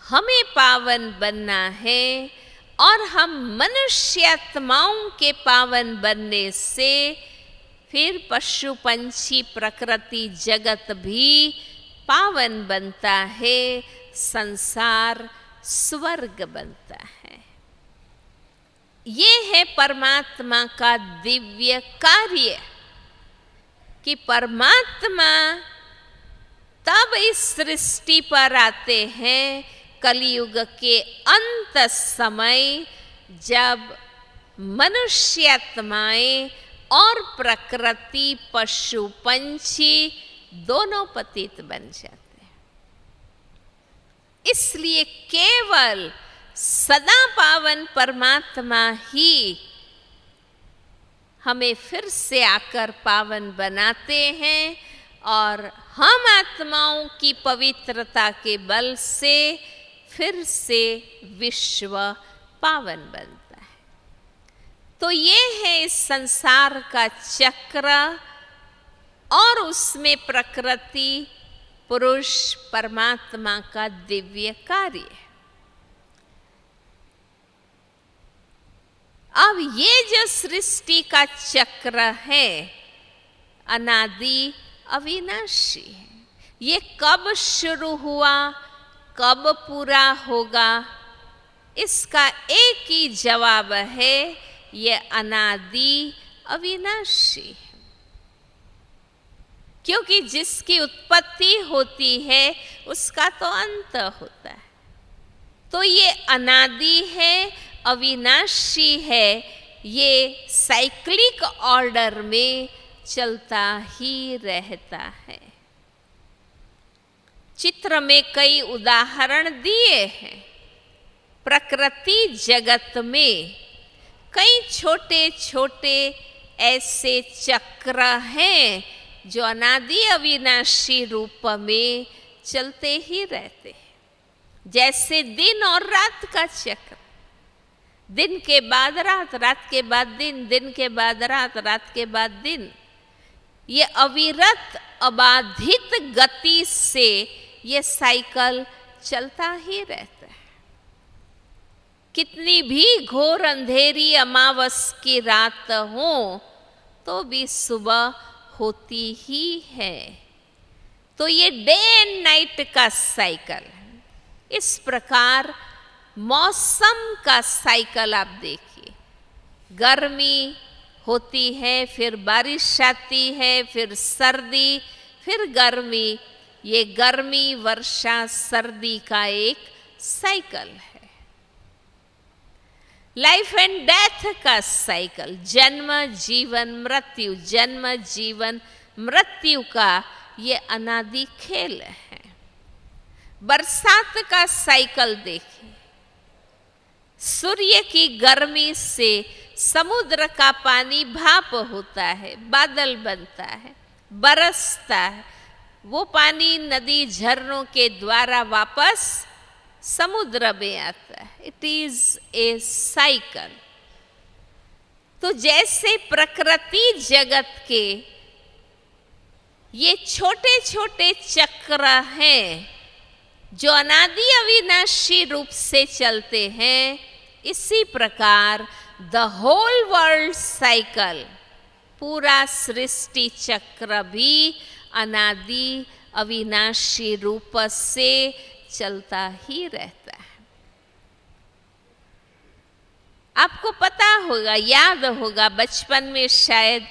हमें पावन बनना है और हम मनुष्यात्माओं के पावन बनने से फिर पशु पंछी प्रकृति जगत भी पावन बनता है, संसार स्वर्ग बनता है। ये है परमात्मा का दिव्य कार्य कि परमात्मा तब इस सृष्टि पर आते हैं कलयुग के अंत समय, जब मनुष्य आत्माएं और प्रकृति पशु पंछी दोनों पतित बन जाते हैं। इसलिए केवल सदा पावन परमात्मा ही हमें फिर से आकर पावन बनाते हैं और हम आत्माओं की पवित्रता के बल से फिर से विश्व पावन बनता है। तो ये है इस संसार का चक्र और उसमें प्रकृति पुरुष परमात्मा का दिव्य कार्य है। अब ये जो सृष्टि का चक्र है अनादि अविनाशी है। ये कब शुरू हुआ, कब पूरा होगा, इसका एक ही जवाब है, ये अनादि अविनाशी है। क्योंकि जिसकी उत्पत्ति होती है उसका तो अंत होता है। तो ये अनादि है, अविनाशी है, ये साइक्लिक ऑर्डर में चलता ही रहता है। चित्र में कई उदाहरण दिए हैं। प्रकृति जगत में कई छोटे छोटे ऐसे चक्र हैं जो अनादि अविनाशी रूप में चलते ही रहते हैं। जैसे दिन और रात का चक्र, दिन के बाद रात, रात के बाद दिन, दिन के बाद रात, रात के बाद दिन, ये अविरत अबाधित गति से ये साइकिल चलता ही रहता है। कितनी भी घोर अंधेरी अमावस की रात हो तो भी सुबह होती ही है। तो ये डे एंड नाइट का साइकिल है। इस प्रकार मौसम का साइकिल आप देखिए, गर्मी होती है, फिर बारिश आती है, फिर सर्दी, फिर गर्मी। ये गर्मी वर्षा सर्दी का एक साइकिल है। लाइफ एंड डेथ का साइकिल, जन्म जीवन मृत्यु, जन्म जीवन मृत्यु का ये अनादि खेल है। बरसात का साइकिल देखिए, सूर्य की गर्मी से समुद्र का पानी भाप होता है, बादल बनता है, बरसता है, वो पानी नदी झरनों के द्वारा वापस समुद्र में आता है। It is a cycle. तो जैसे प्रकृति जगत के ये छोटे छोटे चक्र हैं जो अनादि अविनाशी रूप से चलते हैं, इसी प्रकार द होल वर्ल्ड साइकिल, पूरा सृष्टि चक्र भी अनादि अविनाशी रूप से चलता ही रहता है। आपको पता होगा, याद होगा, बचपन में शायद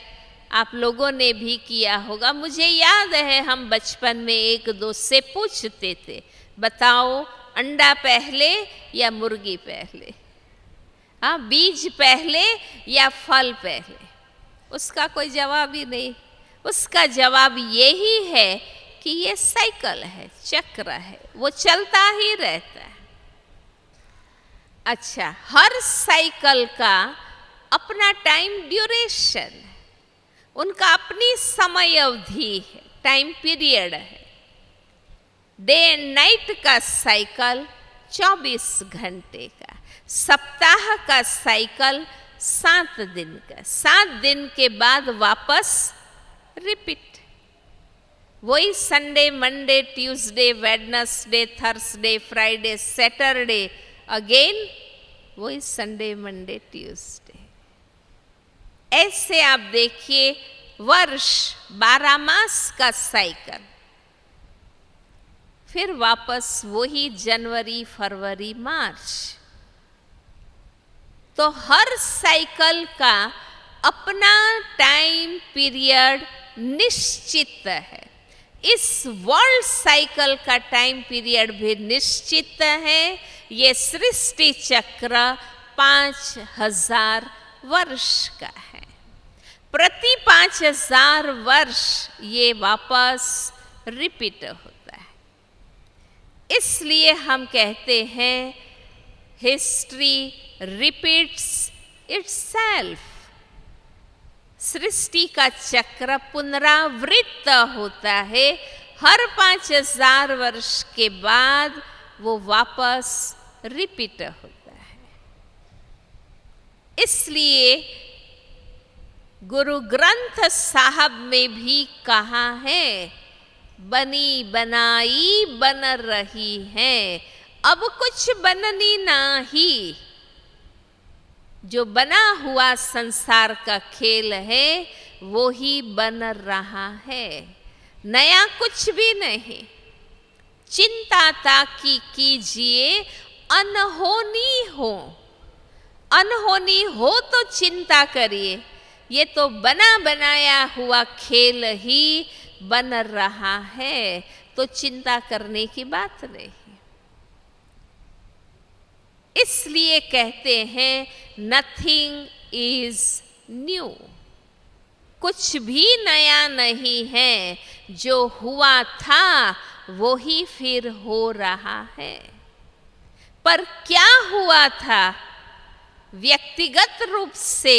आप लोगों ने भी किया होगा। मुझे याद है हम बचपन में एक दो से पूछते थे, बताओ अंडा पहले या मुर्गी पहले, हाँ, बीज पहले या फल पहले। उसका कोई जवाब ही नहीं। उसका जवाब यही है कि ये साइकिल है, चक्र है, वो चलता ही रहता है। अच्छा, हर साइकिल का अपना टाइम ड्यूरेशन है, उनका अपनी समय अवधि है, टाइम पीरियड है। डे एंड नाइट का साइकिल 24 घंटे का, सप्ताह का साइकिल 7 दिन का, 7 दिन के बाद वापस रिपीट। वही Sunday, Monday, Tuesday, Wednesday, Thursday, Friday, Saturday, again वही संडे, मंडे, ट्यूसडे। ऐसे आप देखिए वर्ष 12 मास का साइकिल, फिर वापस वही जनवरी, फरवरी, मार्च। तो हर साइकिल का अपना टाइम पीरियड निश्चित है। इस वर्ल्ड साइकिल का टाइम पीरियड भी निश्चित है। ये सृष्टि चक्र 5000 वर्ष का है। प्रति 5000 वर्ष ये वापस रिपीट होता है। इसलिए हम कहते हैं हिस्ट्री रिपीट्स इटसेल्फ। सृष्टि का चक्र पुनरावृत्त होता है। हर 5000 वर्ष के बाद वो वापस रिपीट होता है। इसलिए गुरु ग्रंथ साहब में भी कहा है, बनी बनाई बन रही है, अब कुछ बननी नाही। जो बना हुआ संसार का खेल है वो ही बन रहा है, नया कुछ भी नहीं। चिंता ताकि कीजिए अनहोनी हो। अनहोनी हो तो चिंता करिए, ये तो बना बनाया हुआ खेल ही बन रहा है, तो चिंता करने की बात नहीं। इसलिए कहते हैं नथिंग इज न्यू। कुछ भी नया नहीं है, जो हुआ था वो ही फिर हो रहा है। पर क्या हुआ था व्यक्तिगत रूप से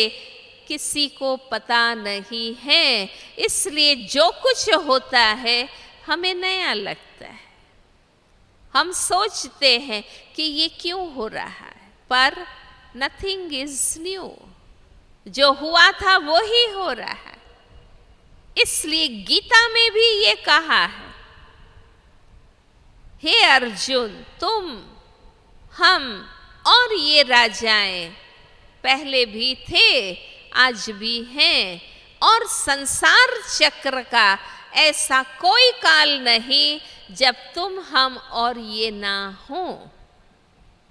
किसी को पता नहीं है। इसलिए जो कुछ होता है हमें नया लगता है। हम सोचते हैं कि ये क्यों हो रहा है, पर नथिंग इज न्यू। जो हुआ था वो ही हो रहा है। इसलिए गीता में भी ये कहा है, हे अर्जुन, तुम, हम और ये राजाएं पहले भी थे, आज भी हैं, और संसार चक्र का ऐसा कोई काल नहीं जब तुम, हम और ये ना हो।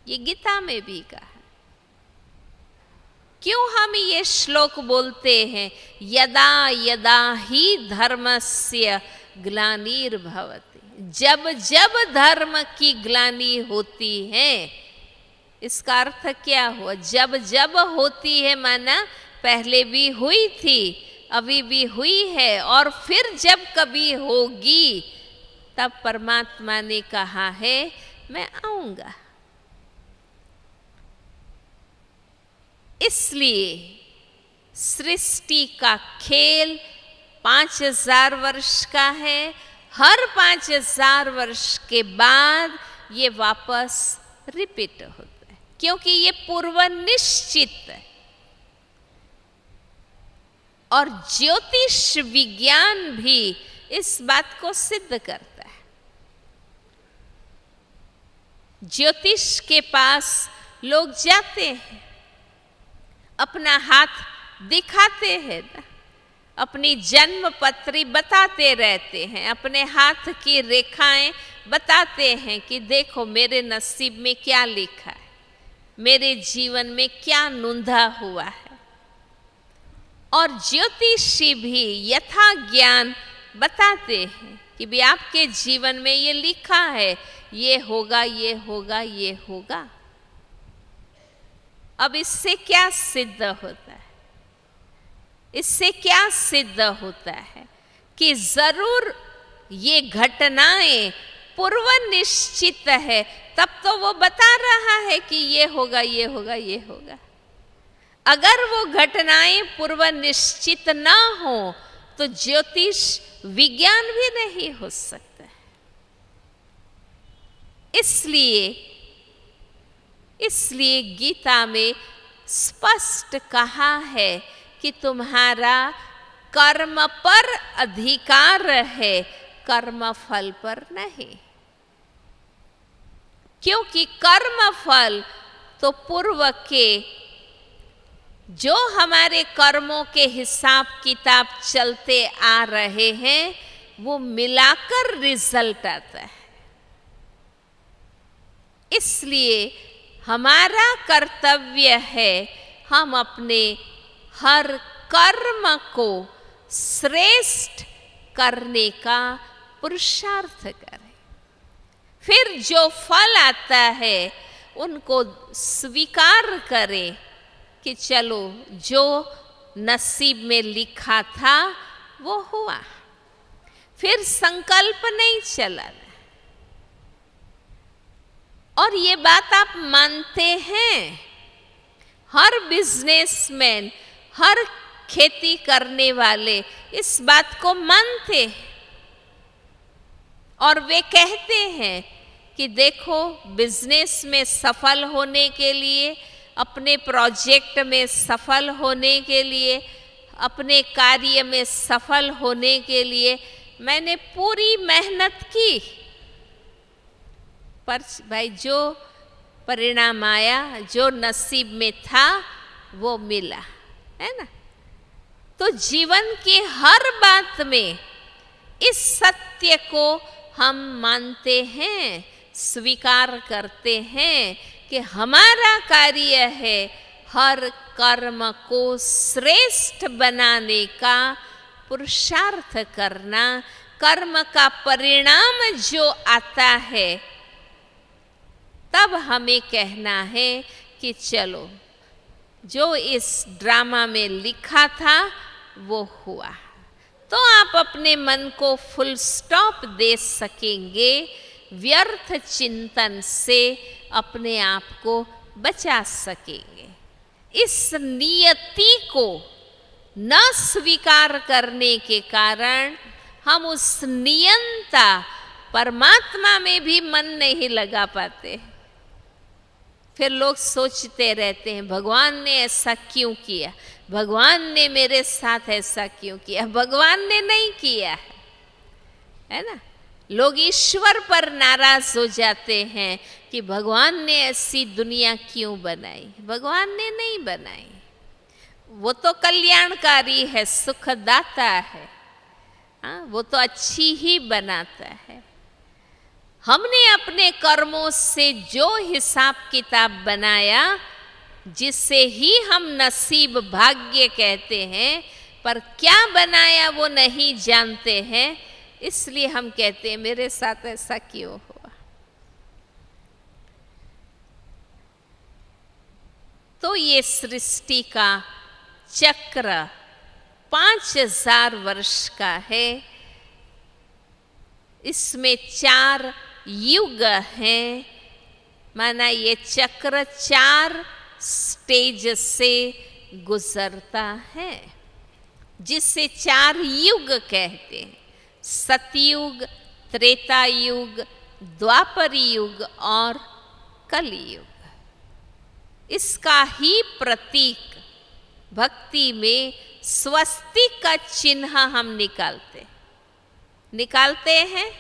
ये गीता में भी कहा। क्यों हम ये श्लोक बोलते हैं, यदा यदा ही धर्मस्य ग्लानिर्भवति। जब जब धर्म की ग्लानि होती है, इसका अर्थ क्या हुआ? जब जब होती है माना पहले भी हुई थी, अभी भी हुई है, और फिर जब कभी होगी तब परमात्मा ने कहा है मैं आऊंगा। इसलिए सृष्टि का खेल 5000 वर्ष का है। हर 5000 वर्ष के बाद ये वापस रिपीट होता है, क्योंकि ये पूर्व निश्चित है। और ज्योतिष विज्ञान भी इस बात को सिद्ध करता है। ज्योतिष के पास लोग जाते हैं, अपना हाथ दिखाते हैं ना, अपनी जन्म पत्री बताते रहते हैं, अपने हाथ की रेखाएं बताते हैं कि देखो मेरे नसीब में क्या लिखा है, मेरे जीवन में क्या नूंधा हुआ है। और ज्योतिषी भी यथा ज्ञान बताते हैं कि भी आपके जीवन में ये लिखा है, ये होगा, ये होगा, ये होगा। अब इससे क्या सिद्ध होता है? इससे क्या सिद्ध होता है कि जरूर ये घटनाएं पूर्व निश्चित है, तब तो वो बता रहा है कि ये होगा, ये होगा, ये होगा। अगर वो घटनाएं पूर्व निश्चित ना हो तो ज्योतिष विज्ञान भी नहीं हो सकता। इसलिए गीता में स्पष्ट कहा है कि तुम्हारा कर्म पर अधिकार है, कर्म फल पर नहीं। क्योंकि कर्म फल तो पूर्व के जो हमारे कर्मों के हिसाब किताब चलते आ रहे हैं वो मिलाकर रिजल्ट आता है। इसलिए हमारा कर्तव्य है हम अपने हर कर्म को श्रेष्ठ करने का पुरुषार्थ करें। फिर जो फल आता है उनको स्वीकार करें कि चलो जो नसीब में लिखा था वो हुआ, फिर संकल्प नहीं चलाना। और ये बात आप मानते हैं, हर बिजनेसमैन, हर खेती करने वाले इस बात को मानते हैं और वे कहते हैं कि देखो बिजनेस में सफल होने के लिए, अपने प्रोजेक्ट में सफल होने के लिए, अपने कार्य में सफल होने के लिए मैंने पूरी मेहनत की, पर भाई जो परिणाम आया, जो नसीब में था वो मिला, है ना। तो जीवन की हर बात में इस सत्य को हम मानते हैं, स्वीकार करते हैं कि हमारा कार्य है हर कर्म को श्रेष्ठ बनाने का पुरुषार्थ करना। कर्म का परिणाम जो आता है तब हमें कहना है कि चलो जो इस ड्रामा में लिखा था वो हुआ। तो आप अपने मन को फुल स्टॉप दे सकेंगे, व्यर्थ चिंतन से अपने आप को बचा सकेंगे। इस नियति को न स्वीकार करने के कारण हम उस नियंता परमात्मा में भी मन नहीं लगा पाते। फिर लोग सोचते रहते हैं भगवान ने ऐसा क्यों किया, भगवान ने मेरे साथ ऐसा क्यों किया। भगवान ने नहीं किया है ना। लोग ईश्वर पर नाराज हो जाते हैं कि भगवान ने ऐसी दुनिया क्यों बनाई। भगवान ने नहीं बनाई, वो तो कल्याणकारी है, सुखदाता है, हाँ, वो तो अच्छी ही बनाता है। हमने अपने कर्मों से जो हिसाब किताब बनाया, जिसे ही हम नसीब भाग्य कहते हैं, पर क्या बनाया वो नहीं जानते हैं, इसलिए हम कहते हैं मेरे साथ ऐसा क्यों हुआ। तो ये सृष्टि का चक्र 5000 वर्ष का है। इसमें 4 युग हैं, माना ये चक्र 4 स्टेज से गुजरता है, जिसे 4 युग कहते हैं। सतयुग, त्रेता युग, द्वापर युग और कलयुग। इसका ही प्रतीक भक्ति में स्वस्तिक का चिन्ह हम निकालते हैं।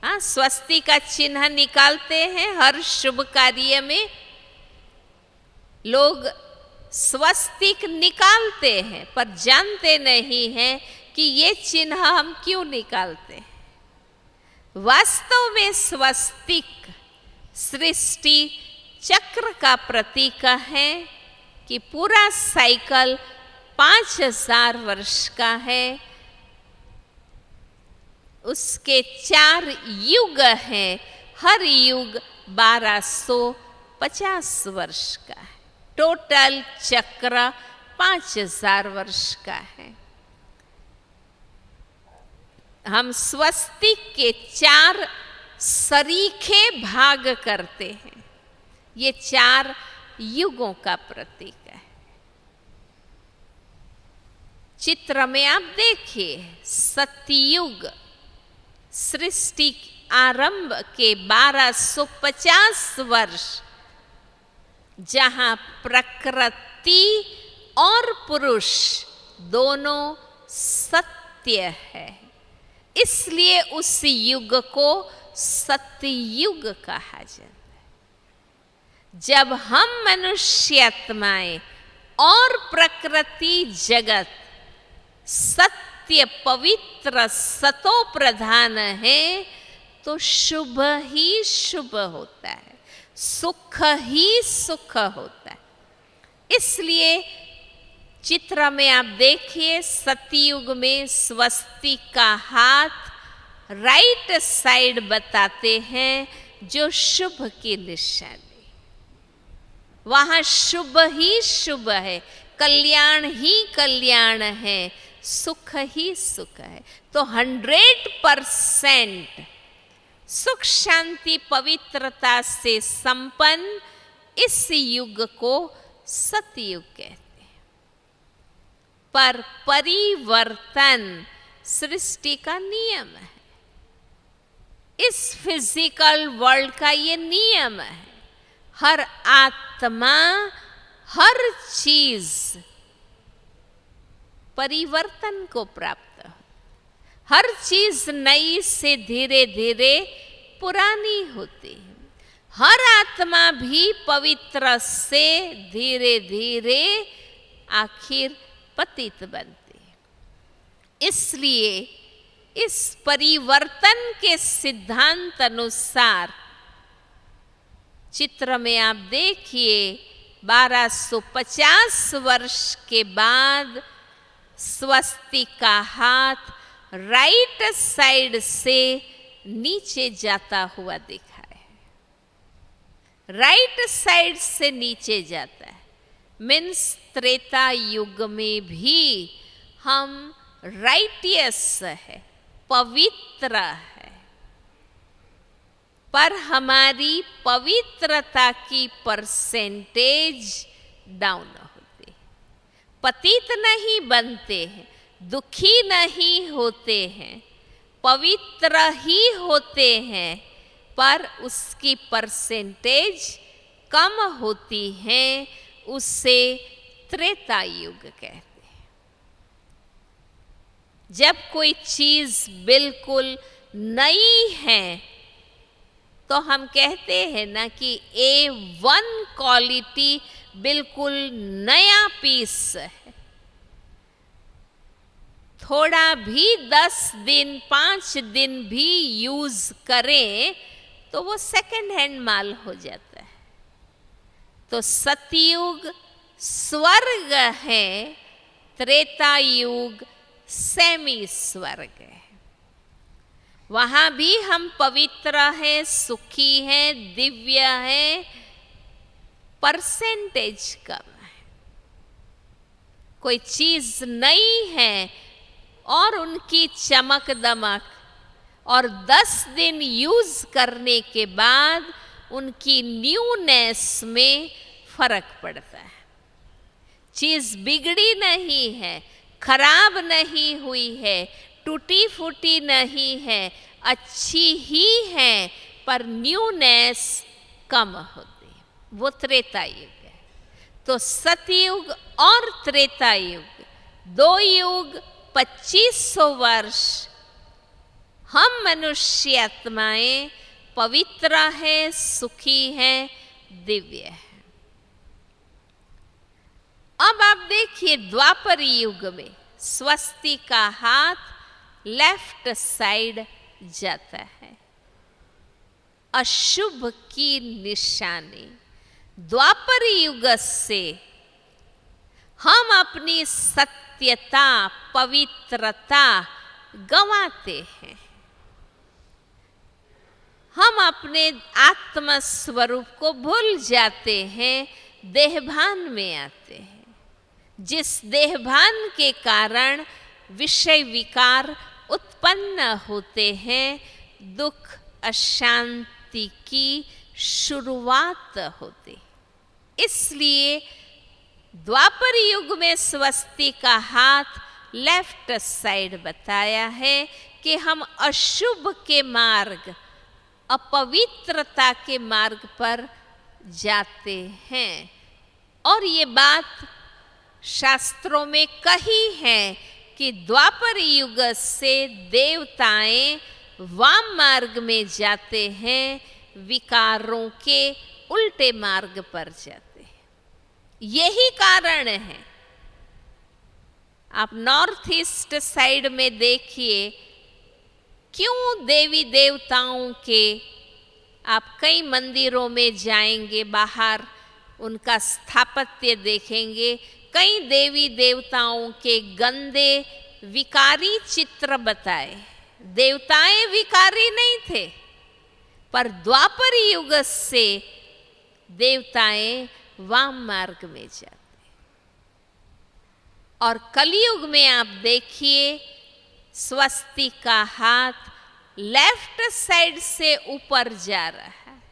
हाँ, स्वस्ति का चिन्ह निकालते हैं। हर शुभ कार्य में लोग स्वस्तिक निकालते हैं, पर जानते नहीं हैं कि ये चिन्ह हम क्यों निकालते हैं। वास्तव में स्वस्तिक सृष्टि चक्र का प्रतीक है कि पूरा साइकिल 5000 वर्ष का है। उसके 4 युग हैं, हर युग 1250 वर्ष का है। टोटल चक्र 5000 वर्ष का है। हम स्वस्तिक के 4 सरीखे भाग करते हैं। ये 4 युगों का प्रतीक है। चित्र में आप देखिए, सतयुग सृष्टि आरंभ के 1250 वर्ष, जहां प्रकृति और पुरुष दोनों सत्य है, इसलिए उस युग को सतयुग कहा जाता है। जब हम मनुष्यात्माएं और प्रकृति जगत सत्य पवित्र सतो प्रधान है, तो शुभ ही शुभ होता है, सुख ही सुख होता है। इसलिए चित्र में आप देखिए, सतयुग में स्वस्ति का हाथ राइट साइड बताते हैं जो शुभ की निशानी। वहां शुभ ही शुभ है, कल्याण ही कल्याण है, सुख ही सुख है। तो 100% सुख शांति पवित्रता से संपन्न इस युग को सतयुग कहते हैं। पर परिवर्तन सृष्टि का नियम है, इस फिजिकल वर्ल्ड का ये नियम है। हर आत्मा, हर चीज परिवर्तन को प्राप्त हो। हर चीज नई से धीरे धीरे पुरानी होती है। हर आत्मा भी पवित्र से धीरे धीरे आखिर पतित बनती है। इसलिए इस परिवर्तन के सिद्धांत अनुसार चित्र में आप देखिए 1250 वर्ष के बाद स्वस्तिक का हाथ राइट साइड से नीचे जाता हुआ दिखा है। राइट साइड से नीचे जाता है मीन्स त्रेता युग में भी हम राइटियस है, पवित्र है, पर हमारी पवित्रता की परसेंटेज डाउन होती है। पतित नहीं बनते हैं, दुखी नहीं होते हैं, पवित्र ही होते हैं, पर उसकी परसेंटेज कम होती है। उसे त्रेता युग कहते हैं। जब कोई चीज बिल्कुल नई है तो हम कहते हैं ना कि A1 क्वालिटी बिल्कुल नया पीस है। थोड़ा भी 10 दिन 5 दिन भी यूज करें तो वो सेकंड हैंड माल हो जाता है। तो सतयुग स्वर्ग है, त्रेता युग सेमी स्वर्ग है। वहां भी हम पवित्र हैं, सुखी हैं, दिव्य हैं, परसेंटेज कम है। कोई चीज नई है और उनकी चमक दमक और 10 दिन यूज करने के बाद उनकी न्यूनेस में फर्क पड़ता है। चीज बिगड़ी नहीं है, खराब नहीं हुई है, टूटी फूटी नहीं है, अच्छी ही है, पर न्यूनेस कम होती है। वो त्रेता युग है। तो सतयुग और त्रेता युग, दो युग 2500 वर्ष हम मनुष्य आत्माएं पवित्र हैं, सुखी हैं, दिव्य है। अब आप देखिए द्वापर युग में स्वस्ति का हाथ लेफ्ट साइड जाता है, अशुभ की निशानी। द्वापर युग से हम अपनी सत्यता, पवित्रता गंवाते हैं। हम अपने आत्म स्वरूप को भूल जाते हैं, देहभान में आते हैं, जिस देहभान के कारण विषय विकार उत्पन्न होते हैं, दुख अशांति की शुरुआत होती। इसलिए द्वापर युग में स्वस्ति का हाथ लेफ्ट साइड बताया है कि हम अशुभ के मार्ग, अपवित्रता के मार्ग पर जाते हैं। और ये बात शास्त्रों में कही है कि द्वापर युग से देवताएं वाम मार्ग में जाते हैं, विकारों के उल्टे मार्ग पर जाते हैं। यही कारण है। आप नॉर्थ ईस्ट साइड में देखिए, क्यों देवी देवताओं के आप कई मंदिरों में जाएंगे, बाहर उनका स्थापत्य देखेंगे, कई देवी देवताओं के गंदे विकारी चित्र बताए देवताएं विकारी नहीं थे, पर द्वापर युग से देवताएं वाम मार्ग में जाते। और कलयुग में आप देखिए, स्वस्ति का हाथ लेफ्ट साइड से ऊपर जा रहा है,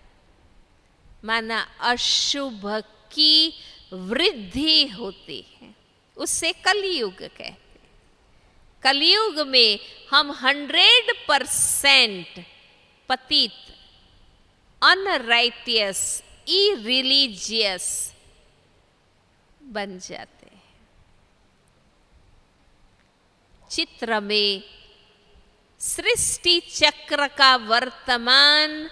माना अशुभ की वृद्धि होती है, उससे कलयुग कहते हैं। कलयुग में हम 100% पतित, अनराइटियस, इरिलीजियस बन जाते हैं। चित्र में सृष्टि चक्र का वर्तमान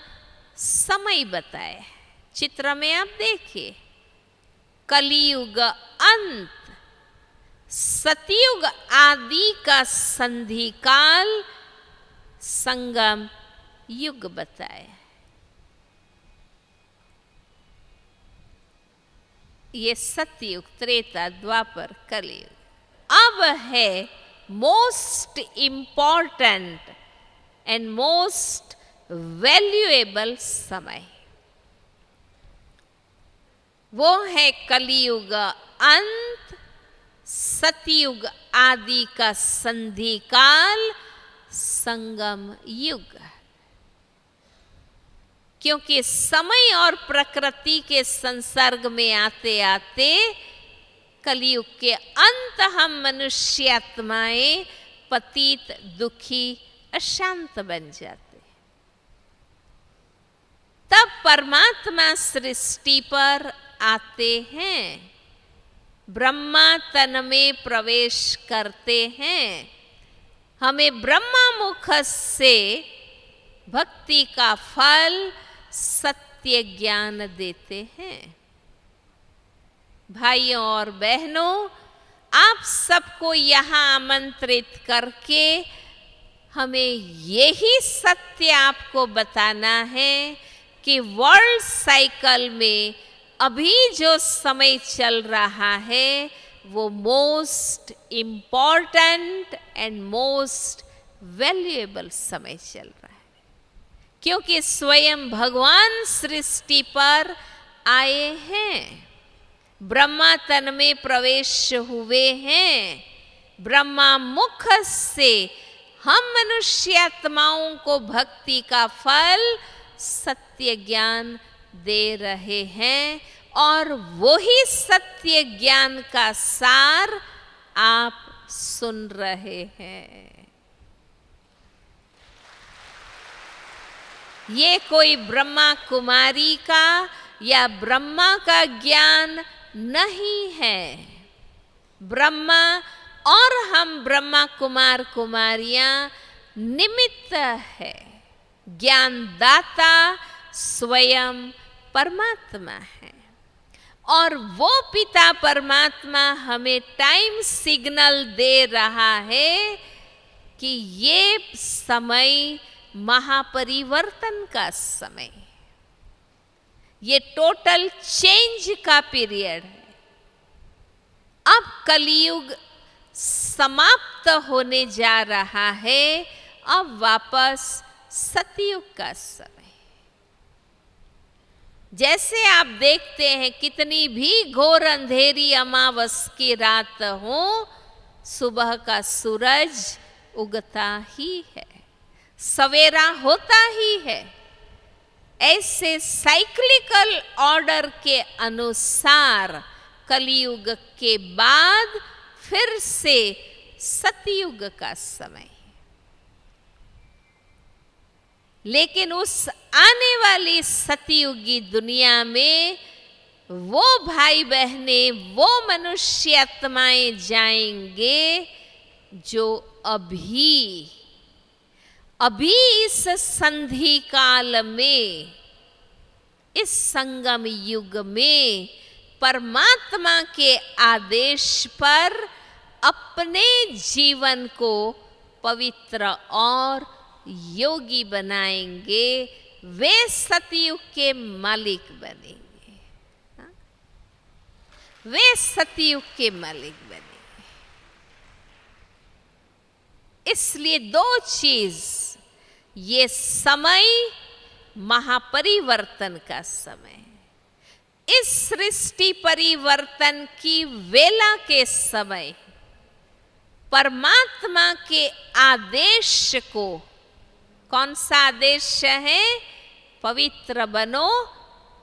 समय बताया है। चित्र में आप देखिए, कलियुग अंत, सतयुग आदि का संधि काल, संगम युग बताया। ये सतयुग, त्रेता, द्वापर, कलियुग। अब है most important and most valuable समय, वो है कलियुग अंत, सतयुग आदि का संधि काल, संगम युग। क्योंकि समय और प्रकृति के संसर्ग में आते आते कलयुग के अंत हम मनुष्य आत्माएं पतित, दुखी, अशांत बन जाते। तब परमात्मा सृष्टि पर आते हैं, ब्रह्मा तन में प्रवेश करते हैं, हमें ब्रह्मा मुख से भक्ति का फल, सत्य ज्ञान देते हैं। भाइयों और बहनों, आप सबको यहाँ आमंत्रित करके हमें यही सत्य आपको बताना है कि वर्ल्ड साइकिल में अभी जो समय चल रहा है वो most important and most valuable समय चल रहा है। क्योंकि स्वयं भगवान सृष्टि पर आए हैं, ब्रह्मा तन में प्रवेश हुए हैं, ब्रह्मा मुख से हम मनुष्य आत्माओं को भक्ति का फल, सत्य ज्ञान दे रहे हैं, और वही सत्य ज्ञान का सार आप सुन रहे हैं। ये कोई ब्रह्मा कुमारी का या ब्रह्मा का ज्ञान नहीं है। ब्रह्मा और हम ब्रह्मा कुमार कुमारियां निमित्त है, ज्ञानदाता स्वयं परमात्मा है। और वो पिता परमात्मा हमें टाइम सिग्नल दे रहा है कि ये समय महापरिवर्तन का समय, ये टोटल चेंज का पीरियड है। अब कलयुग समाप्त होने जा रहा है, अब वापस सतयुग का समय। जैसे आप देखते हैं कितनी भी घोर अंधेरी अमावस की रात हो, सुबह का सूरज उगता ही है, सवेरा होता ही है। ऐसे साइक्लिकल ऑर्डर के अनुसार कलियुग के बाद फिर से सतयुग का समय। लेकिन उस आने वाली सतयुगी दुनिया में वो भाई बहनें, वो मनुष्य आत्माएं जाएंगे जो अभी इस संधि काल में, इस संगम युग में परमात्मा के आदेश पर अपने जीवन को पवित्र और योगी बनाएंगे, वे सतयुग के मालिक बनेंगे। वे सतयुग के मालिक बनेंगे। इसलिए दो चीज, ये समय महापरिवर्तन का समय, इस सृष्टि परिवर्तन की वेला के समय परमात्मा के आदेश को, कौन सा आदेश है? पवित्र बनो,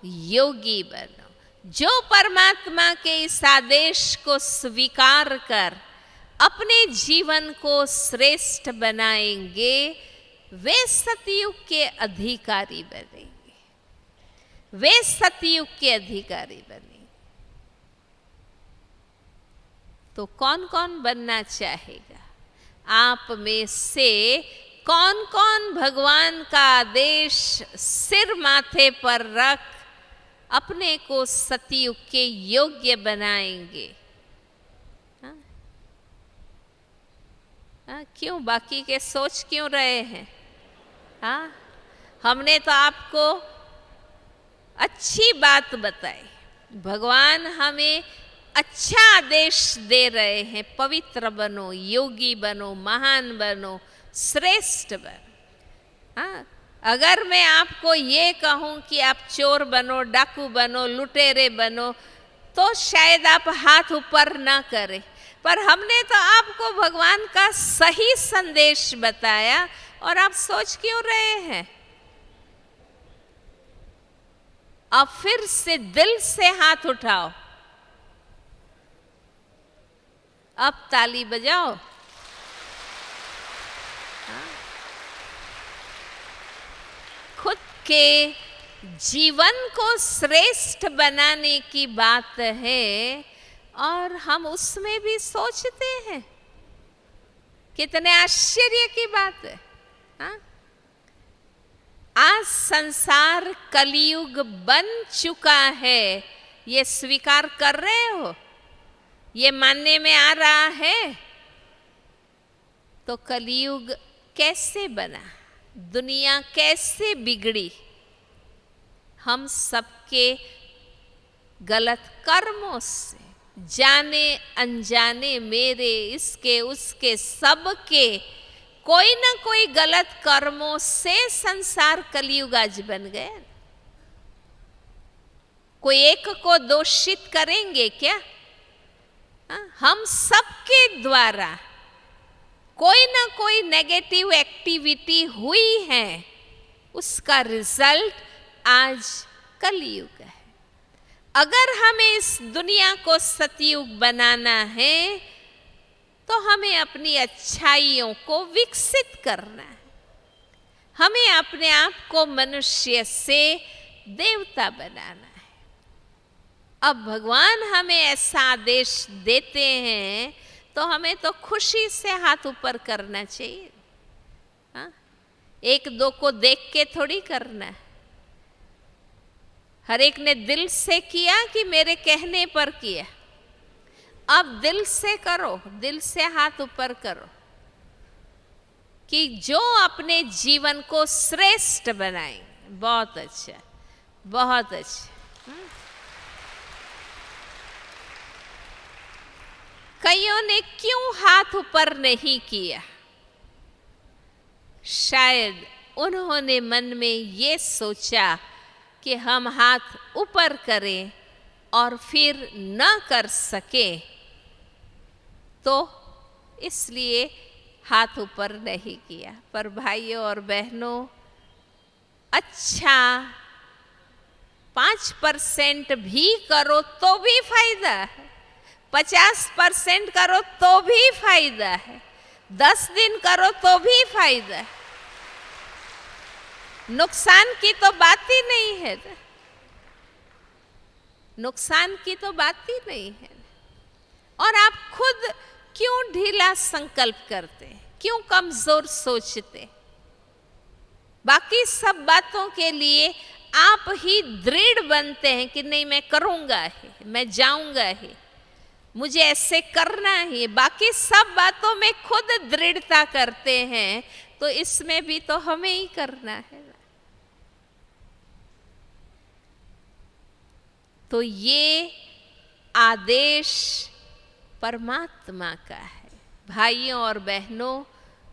योगी बनो। जो परमात्मा के इस आदेश को स्वीकार कर अपने जीवन को श्रेष्ठ बनाएंगे, वे सतयुग के अधिकारी बनेंगे, वे सतयुग के अधिकारी बनेंगे। तो कौन कौन बनना चाहेगा? आप में से कौन कौन भगवान का आदेश सिर माथे पर रख अपने को सतयुग के योग्य बनाएंगे? क्यों बाकी के सोच क्यों रहे हैं? हाँ, हमने तो आपको अच्छी बात बताई, भगवान हमें अच्छा आदेश दे रहे हैं, पवित्र बनो, योगी बनो, महान बनो, श्रेष्ठ बनो। हाँ, अगर मैं आपको ये कहूँ कि आप चोर बनो, डाकू बनो, लुटेरे बनो, तो शायद आप हाथ ऊपर ना करें, पर हमने तो आपको भगवान का सही संदेश बताया और आप सोच क्यों रहे हैं? अब फिर से दिल से हाथ उठाओ, अब ताली बजाओ। खुद के जीवन को श्रेष्ठ बनाने की बात है और हम उसमें भी सोचते हैं। कितने आश्चर्य की बात है। हाँ? आज संसार कलयुग बन चुका है, ये स्वीकार कर रहे हो? ये मानने में आ रहा है? तो कलयुग कैसे बना, दुनिया कैसे बिगड़ी? हम सबके गलत कर्मों से, जाने अनजाने, मेरे, इसके, उसके, सबके कोई ना कोई गलत कर्मों से संसार कलयुग आज बन गया। कोई एक को दोषित करेंगे क्या? हम सबके द्वारा कोई ना कोई नेगेटिव एक्टिविटी हुई है, उसका रिजल्ट आज कलयुग है। अगर हमें इस दुनिया को सतयुग बनाना है तो हमें अपनी अच्छाइयों को विकसित करना है, हमें अपने आप को मनुष्य से देवता बनाना है। अब भगवान हमें ऐसा आदेश देते हैं तो हमें तो खुशी से हाथ ऊपर करना चाहिए। हाँ? एक दो को देख के थोड़ी करना है। हर एक ने दिल से किया कि मेरे कहने पर किया। अब दिल से करो, दिल से हाथ ऊपर करो कि जो अपने जीवन को श्रेष्ठ बनाएंगे। बहुत अच्छा, बहुत अच्छा। कईयों ने क्यों हाथ ऊपर नहीं किया? शायद उन्होंने मन में ये सोचा कि हम हाथ ऊपर करें और फिर न कर सके, तो इसलिए हाथ ऊपर नहीं किया। पर भाइयों और बहनों, अच्छा 5% भी करो तो भी फायदा है, 50% करो तो भी फायदा है, 10 दिन करो तो भी फायदा है। नुकसान की तो बात ही नहीं है, नुकसान की तो बात ही नहीं है। और आप खुद क्यों ढीला संकल्प करते, क्यों कमजोर सोचते? बाकी सब बातों के लिए आप ही दृढ़ बनते हैं कि नहीं, मैं करूंगा ही, मैं जाऊंगा ही, मुझे ऐसे करना ही। बाकी सब बातों में खुद दृढ़ता करते हैं, तो इसमें भी तो हमें ही करना है। तो ये आदेश परमात्मा का है। भाइयों और बहनों,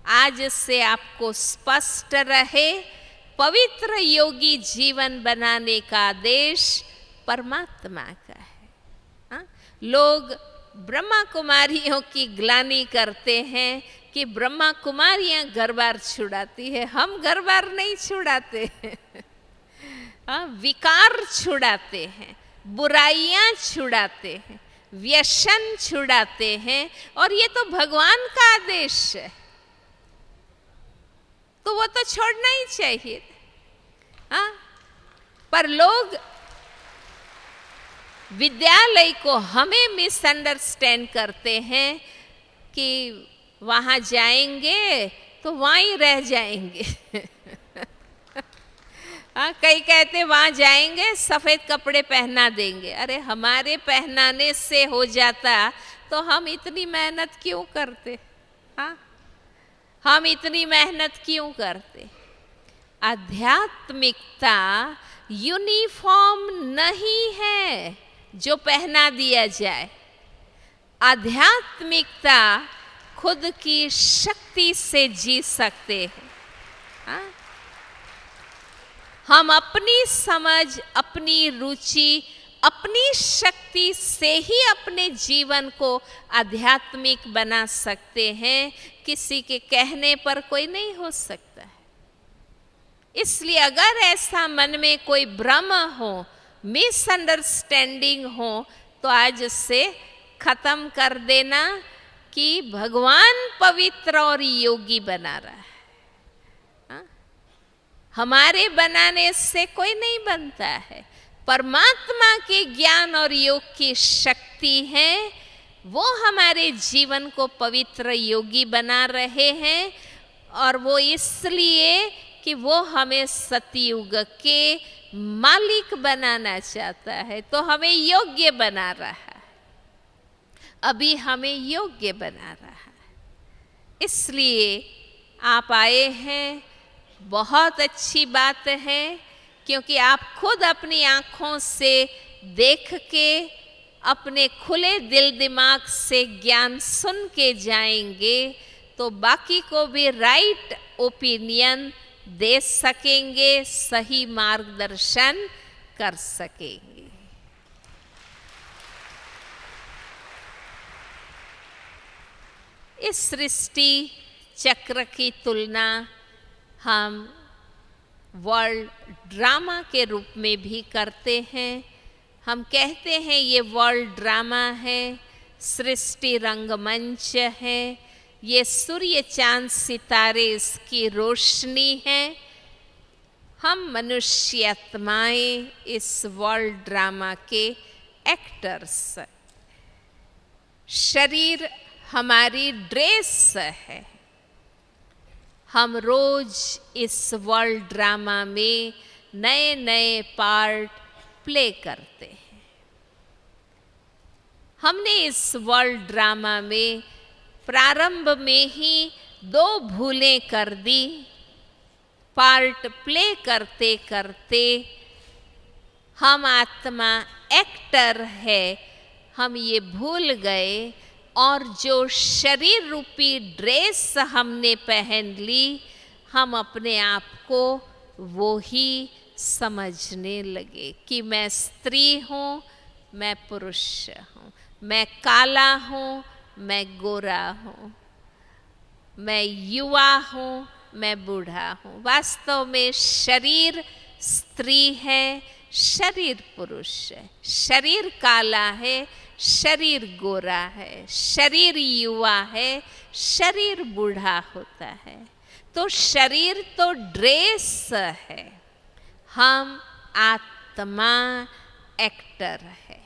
आज से आपको स्पष्ट रहे, पवित्र योगी जीवन बनाने का आदेश परमात्मा का है। हाँ? लोग ब्रह्मा कुमारियों की ग्लानि करते हैं कि ब्रह्मा कुमारियां घर बार छुड़ाती है। हम घर बार नहीं छुड़ाते हैं। हाँ? विकार छुड़ाते हैं, बुराइयां छुड़ाते हैं, व्यसन छुड़ाते हैं, और ये तो भगवान का आदेश है, तो वो तो छोड़ना ही चाहिए। हाँ? पर लोग विद्यालय को हमें मिसअंडरस्टैंड करते हैं कि वहाँ जाएंगे तो वहाँ ही रह जाएंगे। हाँ, कई कहते वहाँ जाएंगे सफ़ेद कपड़े पहना देंगे। अरे हमारे पहनाने से हो जाता तो हम इतनी मेहनत क्यों करते? हाँ, हम इतनी मेहनत क्यों करते? आध्यात्मिकता यूनिफॉर्म नहीं है जो पहना दिया जाए। आध्यात्मिकता खुद की शक्ति से जी सकते हैं। हाँ? हम अपनी समझ, अपनी रुचि, अपनी शक्ति से ही अपने जीवन को आध्यात्मिक बना सकते हैं। किसी के कहने पर कोई नहीं हो सकता है। इसलिए अगर ऐसा मन में कोई भ्रम हो, मिसअंडरस्टैंडिंग हो, तो आज से खत्म कर देना कि भगवान पवित्र और योगी बना रहा है। हाँ? हमारे बनाने से कोई नहीं बनता है। परमात्मा के ज्ञान और योग की शक्ति है, वो हमारे जीवन को पवित्र योगी बना रहे हैं। और वो इसलिए कि वो हमें सतयुग के मालिक बनाना चाहता है, तो हमें योग्य बना रहा है। अभी हमें योग्य बना रहा है। इसलिए आप आए हैं, बहुत अच्छी बात है, क्योंकि आप खुद अपनी आँखों से देख के, अपने खुले दिल दिमाग से ज्ञान सुन के जाएंगे, तो बाकी को भी राइट ओपिनियन दे सकेंगे, सही मार्गदर्शन कर सकेंगे। इस सृष्टि चक्र की तुलना हम वर्ल्ड ड्रामा के रूप में भी करते हैं। हम कहते हैं ये वर्ल्ड ड्रामा है, सृष्टि रंगमंच है, ये सूर्य चांद सितारे इसकी रोशनी है। हम मनुष्य आत्माएं इस वर्ल्ड ड्रामा के एक्टर्स। शरीर हमारी ड्रेस है। हम रोज इस वर्ल्ड ड्रामा में नए नए पार्ट प्ले करते हैं। हमने इस वर्ल्ड ड्रामा में प्रारंभ में ही 2 भूलें कर दी। पार्ट प्ले करते करते हम आत्मा एक्टर है, हम ये भूल गए, और जो शरीर रूपी ड्रेस हमने पहन ली, हम अपने आप को वो ही समझने लगे कि मैं स्त्री हूँ, मैं पुरुष हूँ, मैं काला हूँ, मैं गोरा हूँ, मैं युवा हूँ, मैं बूढ़ा हूँ। वास्तव में शरीर स्त्री है, शरीर पुरुष है, शरीर काला है, शरीर गोरा है, शरीर युवा है, शरीर बूढ़ा होता है। तो शरीर तो ड्रेस है, हम आत्मा एक्टर है।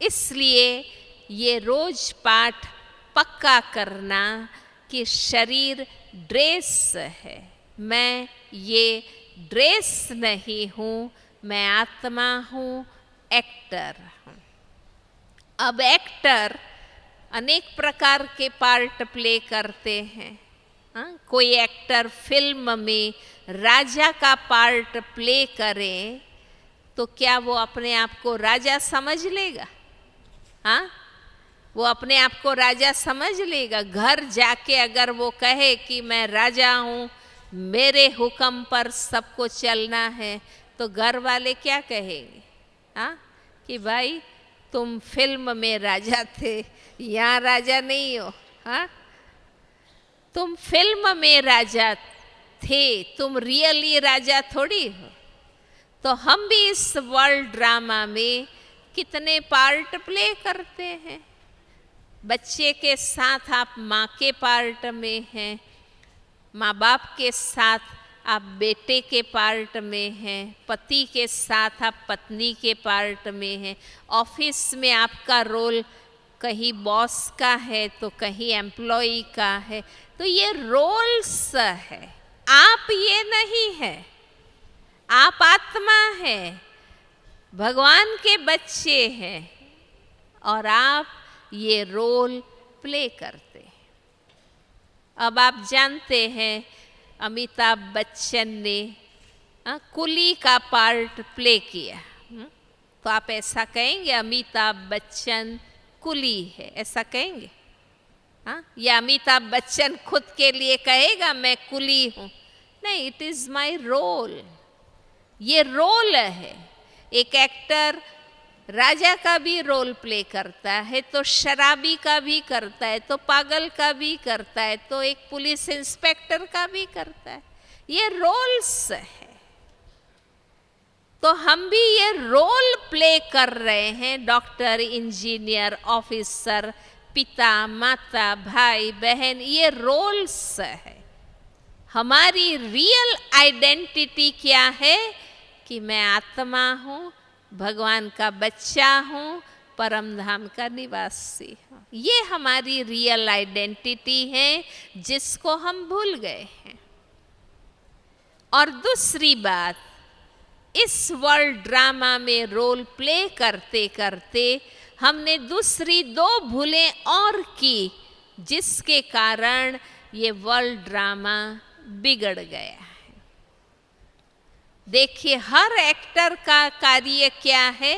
इसलिए ये रोज पाठ पक्का करना कि शरीर ड्रेस है, मैं ये ड्रेस नहीं हूँ, मैं आत्मा हूँ, एक्टर हूँ। अब एक्टर अनेक प्रकार के पार्ट प्ले करते हैं। हाँ? कोई एक्टर फिल्म में राजा का पार्ट प्ले करे तो क्या वो अपने आप को राजा समझ लेगा? हाँ? वो अपने आप को राजा समझ लेगा। घर जाके अगर वो कहे कि मैं राजा हूँ, मेरे हुक्म पर सबको चलना है, तो घर वाले क्या कहेंगे? हाँ, कि भाई तुम फिल्म में राजा थे, यहाँ राजा नहीं हो। हाँ, तुम फिल्म में राजा थे, तुम रियली राजा थोड़ी हो। तो हम भी इस वर्ल्ड ड्रामा में कितने पार्ट प्ले करते हैं। बच्चे के साथ आप माँ के पार्ट में हैं, माँ बाप के साथ आप बेटे के पार्ट में हैं, पति के साथ आप पत्नी के पार्ट में हैं, ऑफिस में आपका रोल कहीं बॉस का है तो कहीं एम्प्लॉई का है। तो ये रोल्स है, आप ये नहीं है। आप आत्मा है, भगवान के बच्चे हैं और आप ये रोल प्ले करते हैं। अब आप जानते हैं अमिताभ बच्चन ने कुली का पार्ट प्ले किया। तो आप ऐसा कहेंगे अमिताभ बच्चन कुली है, ऐसा कहेंगे? हाँ, या अमिताभ बच्चन खुद के लिए कहेगा मैं कुली हूँ? नहीं, इट इज़ माई रोल। ये रोल है। एक एक्टर राजा का भी रोल प्ले करता है, तो शराबी का भी करता है, तो पागल का भी करता है, तो एक पुलिस इंस्पेक्टर का भी करता है। ये रोल्स है। तो हम भी ये रोल प्ले कर रहे हैं। डॉक्टर, इंजीनियर, ऑफिसर, पिता, माता, भाई, बहन, ये रोल्स है। हमारी रियल आइडेंटिटी क्या है? कि मैं आत्मा हूँ, भगवान का बच्चा हूँ, परम धाम का निवासी हूँ। ये हमारी रियल आइडेंटिटी है जिसको हम भूल गए हैं। और दूसरी बात, इस वर्ल्ड ड्रामा में रोल प्ले करते करते हमने दूसरी दो भूलें और की, जिसके कारण ये वर्ल्ड ड्रामा बिगड़ गया है। देखिए, हर एक्टर का कार्य क्या है?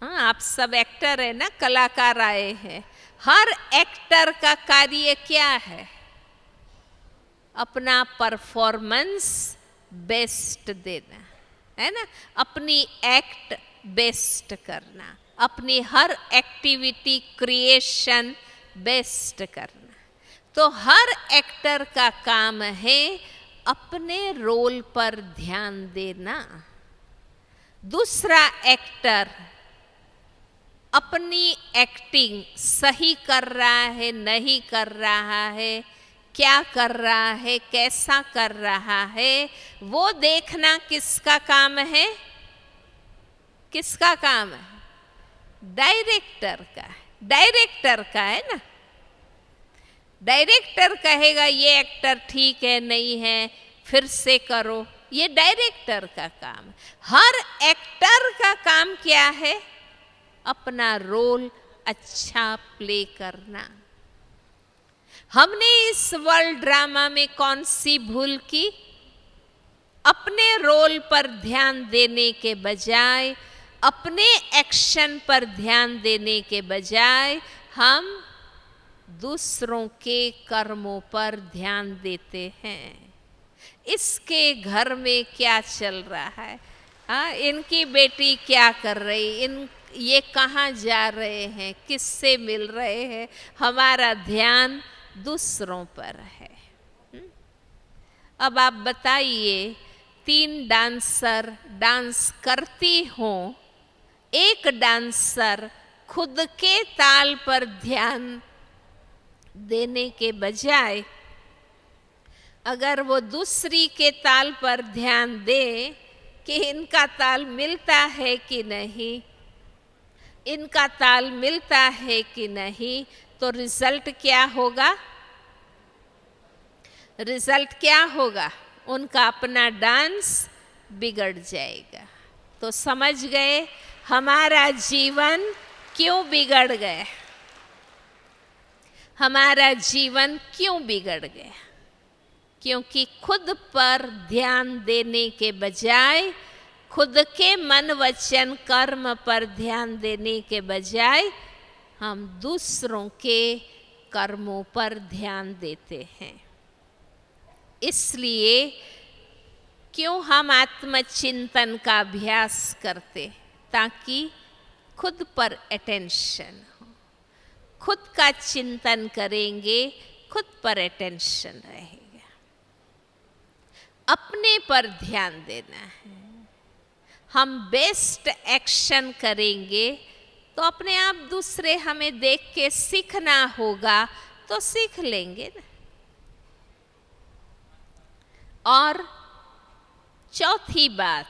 हाँ, आप सब एक्टर है ना, कलाकार आए हैं। हर एक्टर का कार्य क्या है? अपना परफॉर्मेंस बेस्ट देना, है ना, अपनी एक्ट बेस्ट करना, अपनी हर एक्टिविटी क्रिएशन बेस्ट करना। तो हर एक्टर का काम है अपने रोल पर ध्यान देना। दूसरा एक्टर अपनी एक्टिंग सही कर रहा है, नहीं कर रहा है, क्या कर रहा है, कैसा कर रहा है, वो देखना किसका काम है? किसका काम है? डायरेक्टर का। डायरेक्टर का है ना। डायरेक्टर कहेगा ये एक्टर ठीक है, नहीं है, फिर से करो। ये डायरेक्टर का काम है। हर एक्टर का काम क्या है? अपना रोल अच्छा प्ले करना। हमने इस वर्ल्ड ड्रामा में कौन सी भूल की? अपने रोल पर ध्यान देने के बजाय, अपने एक्शन पर ध्यान देने के बजाय हम दूसरों के कर्मों पर ध्यान देते हैं। इसके घर में क्या चल रहा है? हाँ, इनकी बेटी क्या कर रही, ये कहाँ जा रहे हैं, किससे मिल रहे हैं? हमारा ध्यान दूसरों पर है। अब आप बताइए, 3 डांसर डांस करती हों, एक डांसर खुद के ताल पर ध्यान देने के बजाय अगर वो दूसरी के ताल पर ध्यान दे कि इनका ताल मिलता है कि नहीं, इनका ताल मिलता है कि नहीं, तो रिजल्ट क्या होगा? रिजल्ट क्या होगा? उनका अपना डांस बिगड़ जाएगा। तो समझ गए हमारा जीवन क्यों बिगड़ गया? हमारा जीवन क्यों बिगड़ गया? क्योंकि खुद पर ध्यान देने के बजाय खुद के मन वचन कर्म पर ध्यान देने के बजाय हम दूसरों के कर्मों पर ध्यान देते हैं। इसलिए क्यों हम आत्मचिंतन का अभ्यास करते, ताकि खुद पर अटेंशन हो। खुद का चिंतन करेंगे, खुद पर अटेंशन रहेगा। अपने पर ध्यान देना है। हम बेस्ट एक्शन करेंगे तो अपने आप दूसरे हमें देख के सीखना होगा, तो सीख लेंगे ना। और चौथी बात,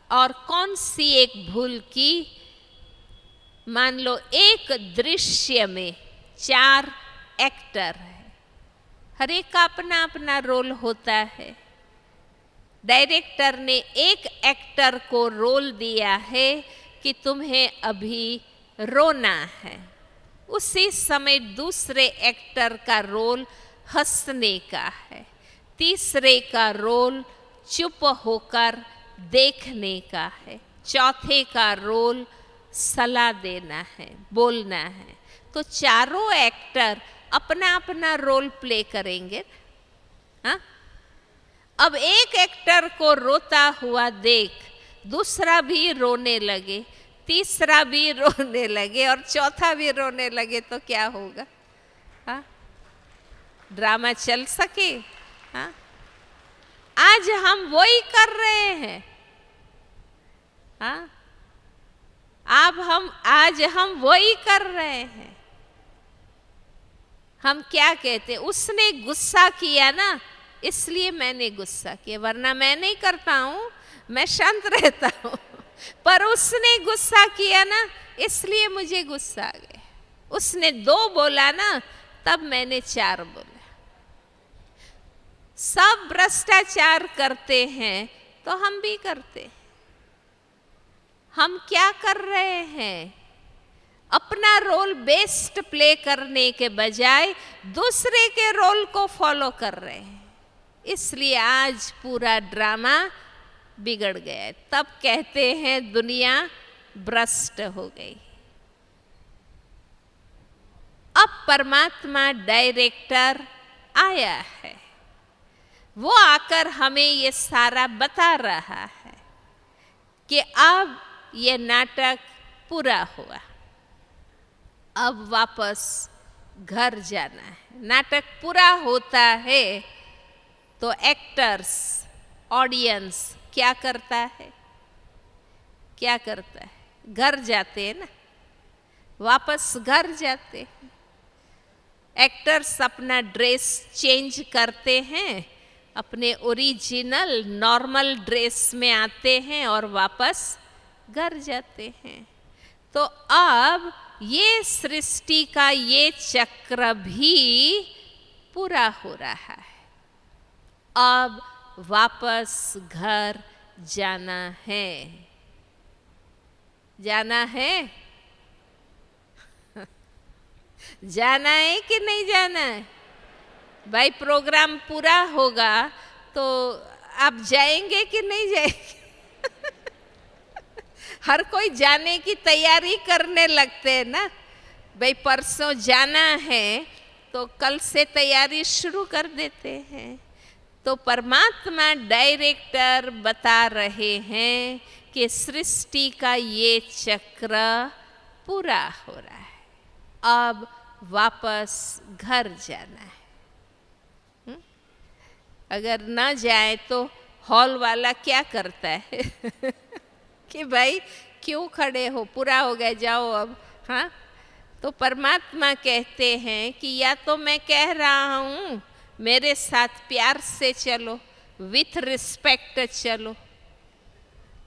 और कौन सी एक भूल की, मान लो एक दृश्य में 4 एक्टर है, हर एक का अपना अपना रोल होता है। डायरेक्टर ने एक एक्टर को रोल दिया है कि तुम्हें अभी रोना है, उसी समय दूसरे एक्टर का रोल हंसने का है, तीसरे का रोल चुप होकर देखने का है, चौथे का रोल सलाह देना है, बोलना है। तो चारों एक्टर अपना अपना रोल प्ले करेंगे। हाँ, अब एक एक्टर को रोता हुआ देख दूसरा भी रोने लगे, तीसरा भी रोने लगे और चौथा भी रोने लगे, तो क्या होगा? हाँ, ड्रामा चल सके? हाँ, आज हम वही कर रहे हैं। हाँ, आज हम वही कर रहे हैं। हम क्या कहते, उसने गुस्सा किया ना इसलिए मैंने गुस्सा किया, वरना मैं नहीं करता हूं, मैं शांत रहता हूं। पर उसने गुस्सा किया ना इसलिए मुझे गुस्सा आ गया। उसने 2 बोला ना तब मैंने 4 बोला। सब भ्रष्टाचार करते हैं तो हम भी करते हैं। हम क्या कर रहे हैं? अपना रोल बेस्ट प्ले करने के बजाय दूसरे के रोल को फॉलो कर रहे हैं। इसलिए आज पूरा ड्रामा बिगड़ गया है। तब कहते हैं दुनिया भ्रष्ट हो गई। अब परमात्मा डायरेक्टर आया है, वो आकर हमें ये सारा बता रहा है कि अब ये नाटक पूरा हुआ, अब वापस घर जाना है। नाटक पूरा होता है तो एक्टर्स, ऑडियंस क्या करता है? क्या करता है? घर जाते हैं ना, वापस घर जाते हैं। एक्टर्स अपना ड्रेस चेंज करते हैं, अपने ओरिजिनल नॉर्मल ड्रेस में आते हैं और वापस घर जाते हैं। तो अब ये सृष्टि का ये चक्र भी पूरा हो रहा है। अब वापस घर जाना है। जाना है? जाना है कि नहीं जाना है? भाई प्रोग्राम पूरा होगा तो आप जाएंगे कि नहीं जाएंगे? हर कोई जाने की तैयारी करने लगते हैं ना। भाई परसों जाना है तो कल से तैयारी शुरू कर देते हैं। तो परमात्मा डायरेक्टर बता रहे हैं कि सृष्टि का ये चक्र पूरा हो रहा है, अब वापस घर जाना है। अगर ना जाए तो हॉल वाला क्या करता है कि भाई क्यों खड़े हो, पूरा हो गया, जाओ अब। हाँ, तो परमात्मा कहते हैं कि या तो मैं कह रहा हूँ मेरे साथ प्यार से चलो, विथ रिस्पेक्ट चलो।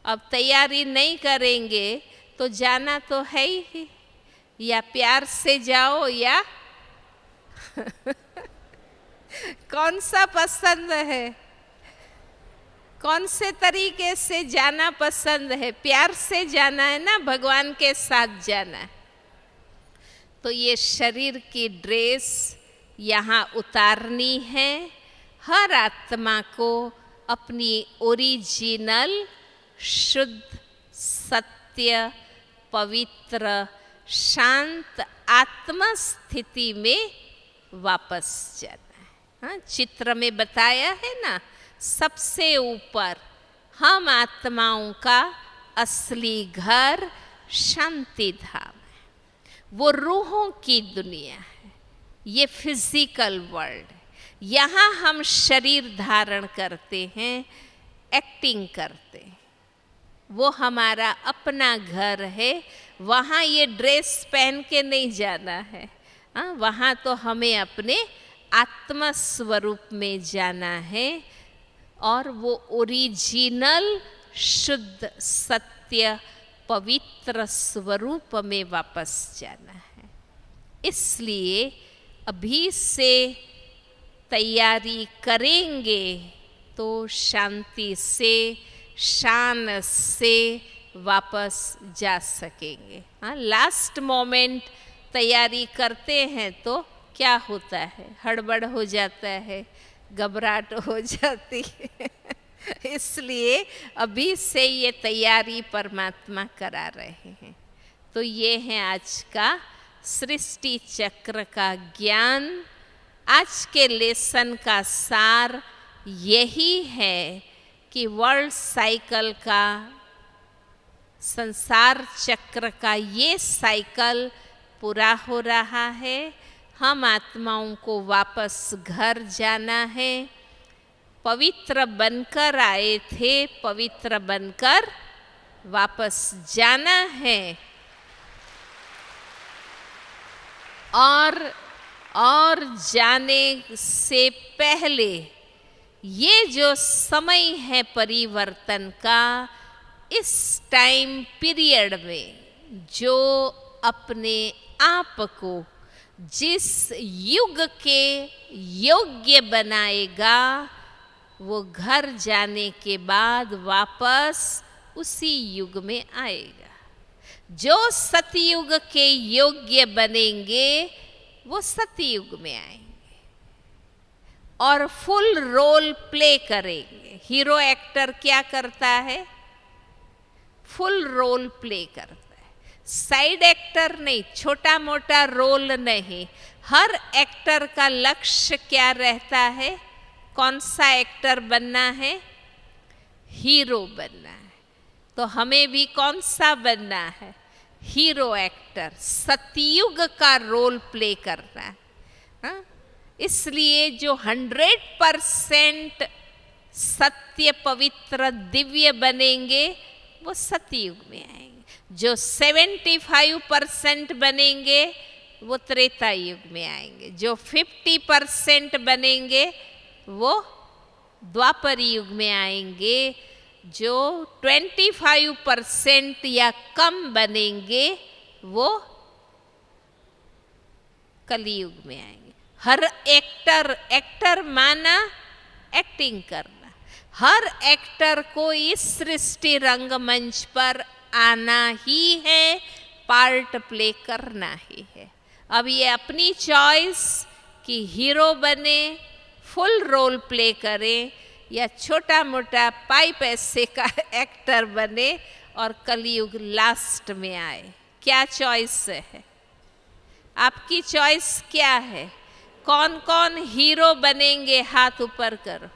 अब तैयारी नहीं करेंगे तो जाना तो है ही, या प्यार से जाओ या कौन सा पसंद है? कौन से तरीके से जाना पसंद है? प्यार से जाना है ना, भगवान के साथ जाना है। तो ये शरीर की ड्रेस यहाँ उतारनी है। हर आत्मा को अपनी ओरिजिनल शुद्ध, सत्य, पवित्र, शांत आत्मा स्थिति में वापस जाना है। हाँ, चित्र में बताया है ना, सबसे ऊपर हम आत्माओं का असली घर शांति धाम है, वो रूहों की दुनिया है, ये फिजिकल वर्ल्ड। यहाँ हम शरीर धारण करते हैं, एक्टिंग करते हैं, वो हमारा अपना घर है। वहाँ ये ड्रेस पहन के नहीं जाना है, हाँ, वहाँ तो हमें अपने आत्मा स्वरूप में जाना है और वो ओरिजिनल शुद्ध, सत्य, पवित्र स्वरूप में वापस जाना है। इसलिए अभी से तैयारी करेंगे तो शांति से, शान से वापस जा सकेंगे। हाँ, लास्ट मोमेंट तैयारी करते हैं तो क्या होता है, हड़बड़ हो जाता है, घबराहट हो जाती है। इसलिए अभी से ये तैयारी परमात्मा करा रहे हैं। तो ये है आज का सृष्टि चक्र का ज्ञान। आज के लेसन का सार यही है कि वर्ल्ड साइकिल का, संसार चक्र का ये साइकिल पूरा हो रहा है। हम आत्माओं को वापस घर जाना है। पवित्र बनकर आए थे, पवित्र बनकर वापस जाना है। और जाने से पहले ये जो समय है परिवर्तन का, इस टाइम पीरियड में जो अपने आप को जिस युग के योग्य बनाएगा, वो घर जाने के बाद वापस उसी युग में आएगा। जो सतयुग के योग्य बनेंगे वो सतयुग में आएंगे और फुल रोल प्ले करेंगे। हीरो एक्टर क्या करता है? फुल रोल प्ले करता है, साइड एक्टर नहीं, छोटा मोटा रोल नहीं। हर एक्टर का लक्ष्य क्या रहता है? कौन सा एक्टर बनना है? हीरो बनना है। तो हमें भी कौन सा बनना है? हीरो एक्टर, सतयुग का रोल प्ले करना है। हाँ? इसलिए जो 100% सत्य, पवित्र, दिव्य बनेंगे वो सतयुग में आएंगे। जो 75% बनेंगे वो त्रेता युग में आएंगे। जो 50% बनेंगे वो द्वापर युग में आएंगे। जो 25% या कम बनेंगे वो कलियुग में आएंगे। हर एक्टर माना एक्टिंग करना। हर एक्टर को इस सृष्टि रंगमंच पर आना ही है, पार्ट प्ले करना ही है। अब ये अपनी चॉइस कि हीरो बने, फुल रोल प्ले करें, या छोटा मोटा पाई पैसे का एक्टर बने और कलयुग लास्ट में आए। क्या चॉइस है? आपकी चॉइस क्या है? कौन कौन हीरो बनेंगे? हाथ ऊपर करो।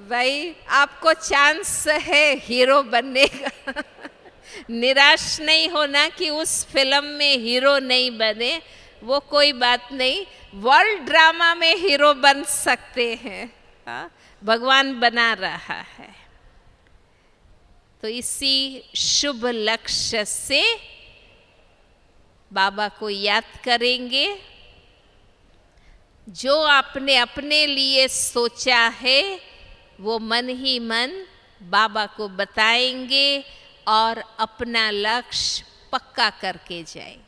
भाई आपको चांस है हीरो बनने का। निराश नहीं होना कि उस फिल्म में हीरो नहीं बने, वो कोई बात नहीं। वर्ल्ड ड्रामा में हीरो बन सकते हैं। हाँ? भगवान बना रहा है। तो इसी शुभ लक्ष्य से बाबा को याद करेंगे। जो आपने अपने लिए सोचा है वो मन ही मन बाबा को बताएंगे और अपना लक्ष्य पक्का करके जाएंगे।